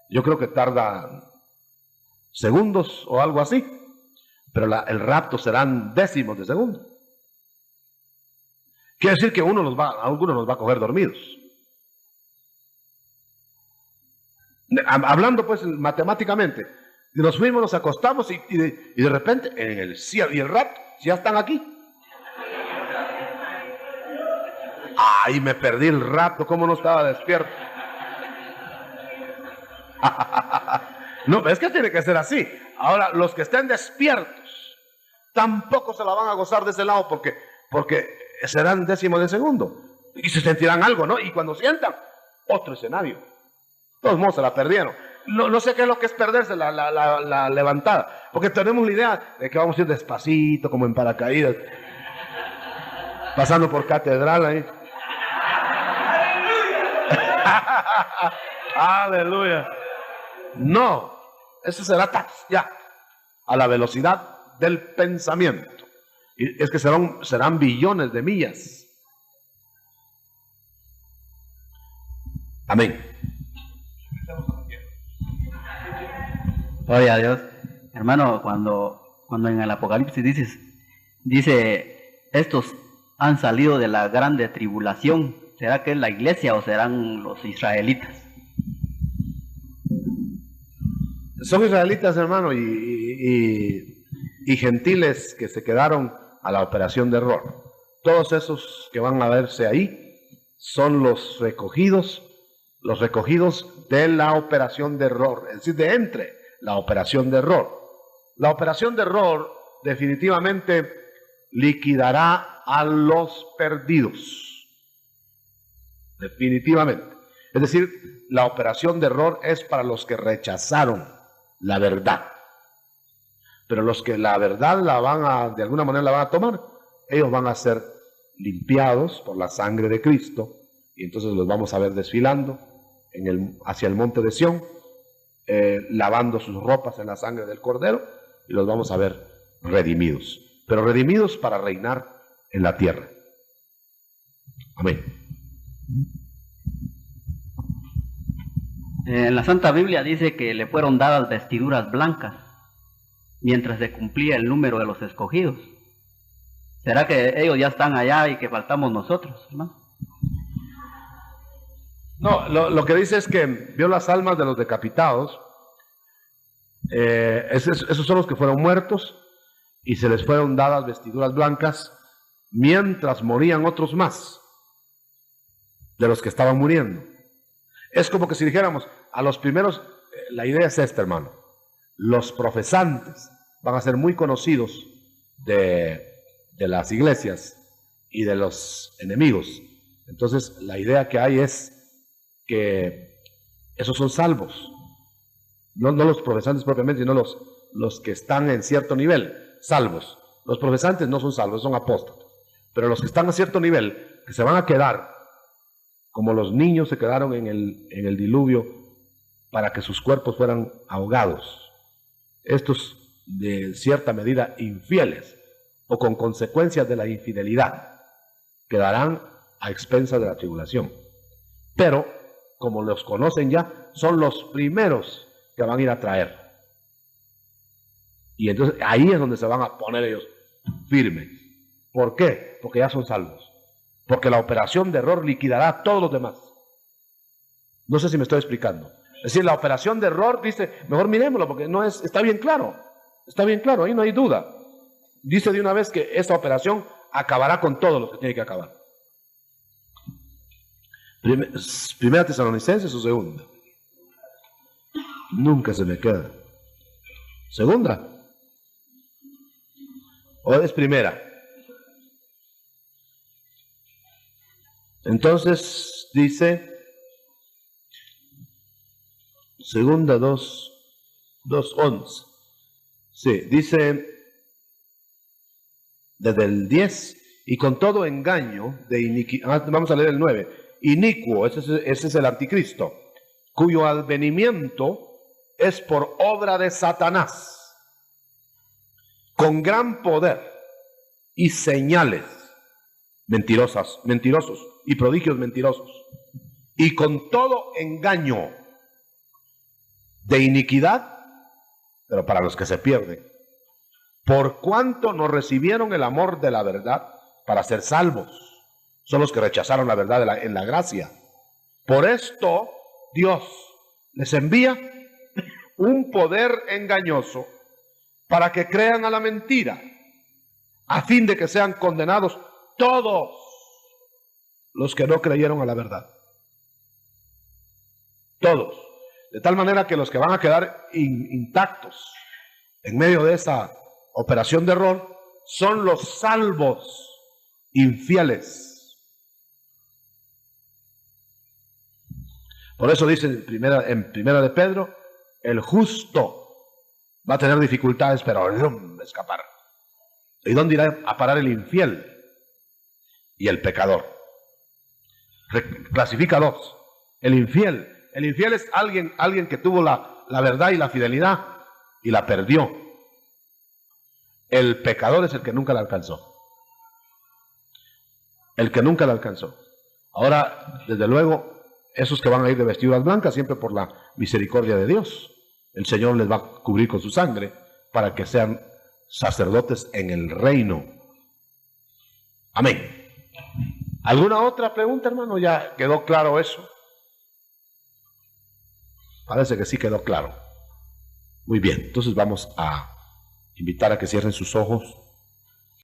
Yo creo que tarda segundos o algo así, pero el rapto serán décimos de segundo. Quiere decir que algunos nos va a coger dormidos. Hablando pues matemáticamente, nos fuimos, nos acostamos y de repente en el cielo y el rato ya están aquí. Ay, me perdí el rato, ¿cómo no estaba despierto? No, es que tiene que ser así. Ahora, los que estén despiertos tampoco se la van a gozar de ese lado porque serán décimos de segundo y se sentirán algo, ¿no? Y cuando sientan, otro escenario. Todos modos se la perdieron. No sé qué es lo que es perderse la levantada, porque tenemos la idea de que vamos a ir despacito, como en paracaídas, pasando por catedral ahí. Aleluya. No, eso será ya a la velocidad del pensamiento. Y es que serán billones de millas. Amén. Gloria a Dios. Hermano, cuando en el Apocalipsis dice, estos han salido de la grande tribulación, ¿será que es la iglesia o serán los israelitas? Son israelitas, hermano, y gentiles que se quedaron a la operación de error. Todos esos que van a verse ahí son los recogidos de la operación de error, es decir, de entre la operación de error. La operación de error definitivamente liquidará a los perdidos. Definitivamente. Es decir, la operación de error es para los que rechazaron la verdad. Pero los que la verdad de alguna manera la van a tomar, ellos van a ser limpiados por la sangre de Cristo, y entonces los vamos a ver desfilando hacia el monte de Sión, lavando sus ropas en la sangre del Cordero, y los vamos a ver redimidos, pero redimidos para reinar en la tierra. Amén. En la Santa Biblia dice que le fueron dadas vestiduras blancas mientras se cumplía el número de los escogidos. ¿Será que ellos ya están allá y que faltamos nosotros, hermano? No, lo que dice es que vio las almas de los decapitados. Esos son los que fueron muertos y se les fueron dadas vestiduras blancas mientras morían otros más de los que estaban muriendo. Es como que si dijéramos a los primeros, la idea es esta, hermano: los profesantes van a ser muy conocidos de las iglesias y de los enemigos. Entonces la idea que hay es que esos son salvos, no los profesantes propiamente, sino los que están en cierto nivel, salvos. Los profesantes no son salvos, son apóstatas, pero los que están a cierto nivel, que se van a quedar como los niños se quedaron en el diluvio para que sus cuerpos fueran ahogados. Estos de cierta medida infieles o con consecuencias de la infidelidad quedarán a expensas de la tribulación. Pero como los conocen ya, son los primeros que van a ir a traer. Y entonces ahí es donde se van a poner ellos firmes. ¿Por qué? Porque ya son salvos. Porque la operación de error liquidará a todos los demás. No sé si me estoy explicando. Es decir, la operación de error dice, mejor mirémoslo porque está bien claro. Está bien claro, ahí no hay duda. Dice de una vez que esta operación acabará con todos los que tiene que acabar. ¿Primera Tesalonicenses o segunda? Nunca se me queda. ¿Segunda? ¿O es primera? Entonces dice, segunda 2:11. Sí, dice desde el 10, y con todo engaño de iniquidad, vamos a leer el 9, inicuo, ese es el anticristo, cuyo advenimiento es por obra de Satanás, con gran poder y señales mentirosos y prodigios mentirosos, y con todo engaño de iniquidad, pero para los que se pierden, por cuanto no recibieron el amor de la verdad para ser salvos. son los que rechazaron la verdad en la gracia. Por esto Dios les envía un poder engañoso para que crean a la mentira, a fin de que sean condenados todos los que no creyeron a la verdad. Todos. De tal manera que los que van a quedar intactos en medio de esa operación de error son los salvos infieles. Por eso dice en primera de Pedro, el justo va a tener dificultades, pero no escapar. ¿Y dónde irá a parar el infiel? Y el pecador. Clasifica dos. El infiel es alguien que tuvo la verdad y la fidelidad y la perdió. El pecador es el que nunca la alcanzó. El que nunca la alcanzó. Ahora, desde luego, esos que van a ir de vestiduras blancas, siempre por la misericordia de Dios, el Señor les va a cubrir con su sangre para que sean sacerdotes en el reino. Amén. ¿Alguna otra pregunta, hermano? ¿Ya quedó claro eso? Parece que sí quedó claro. Muy bien, entonces vamos a invitar a que cierren sus ojos.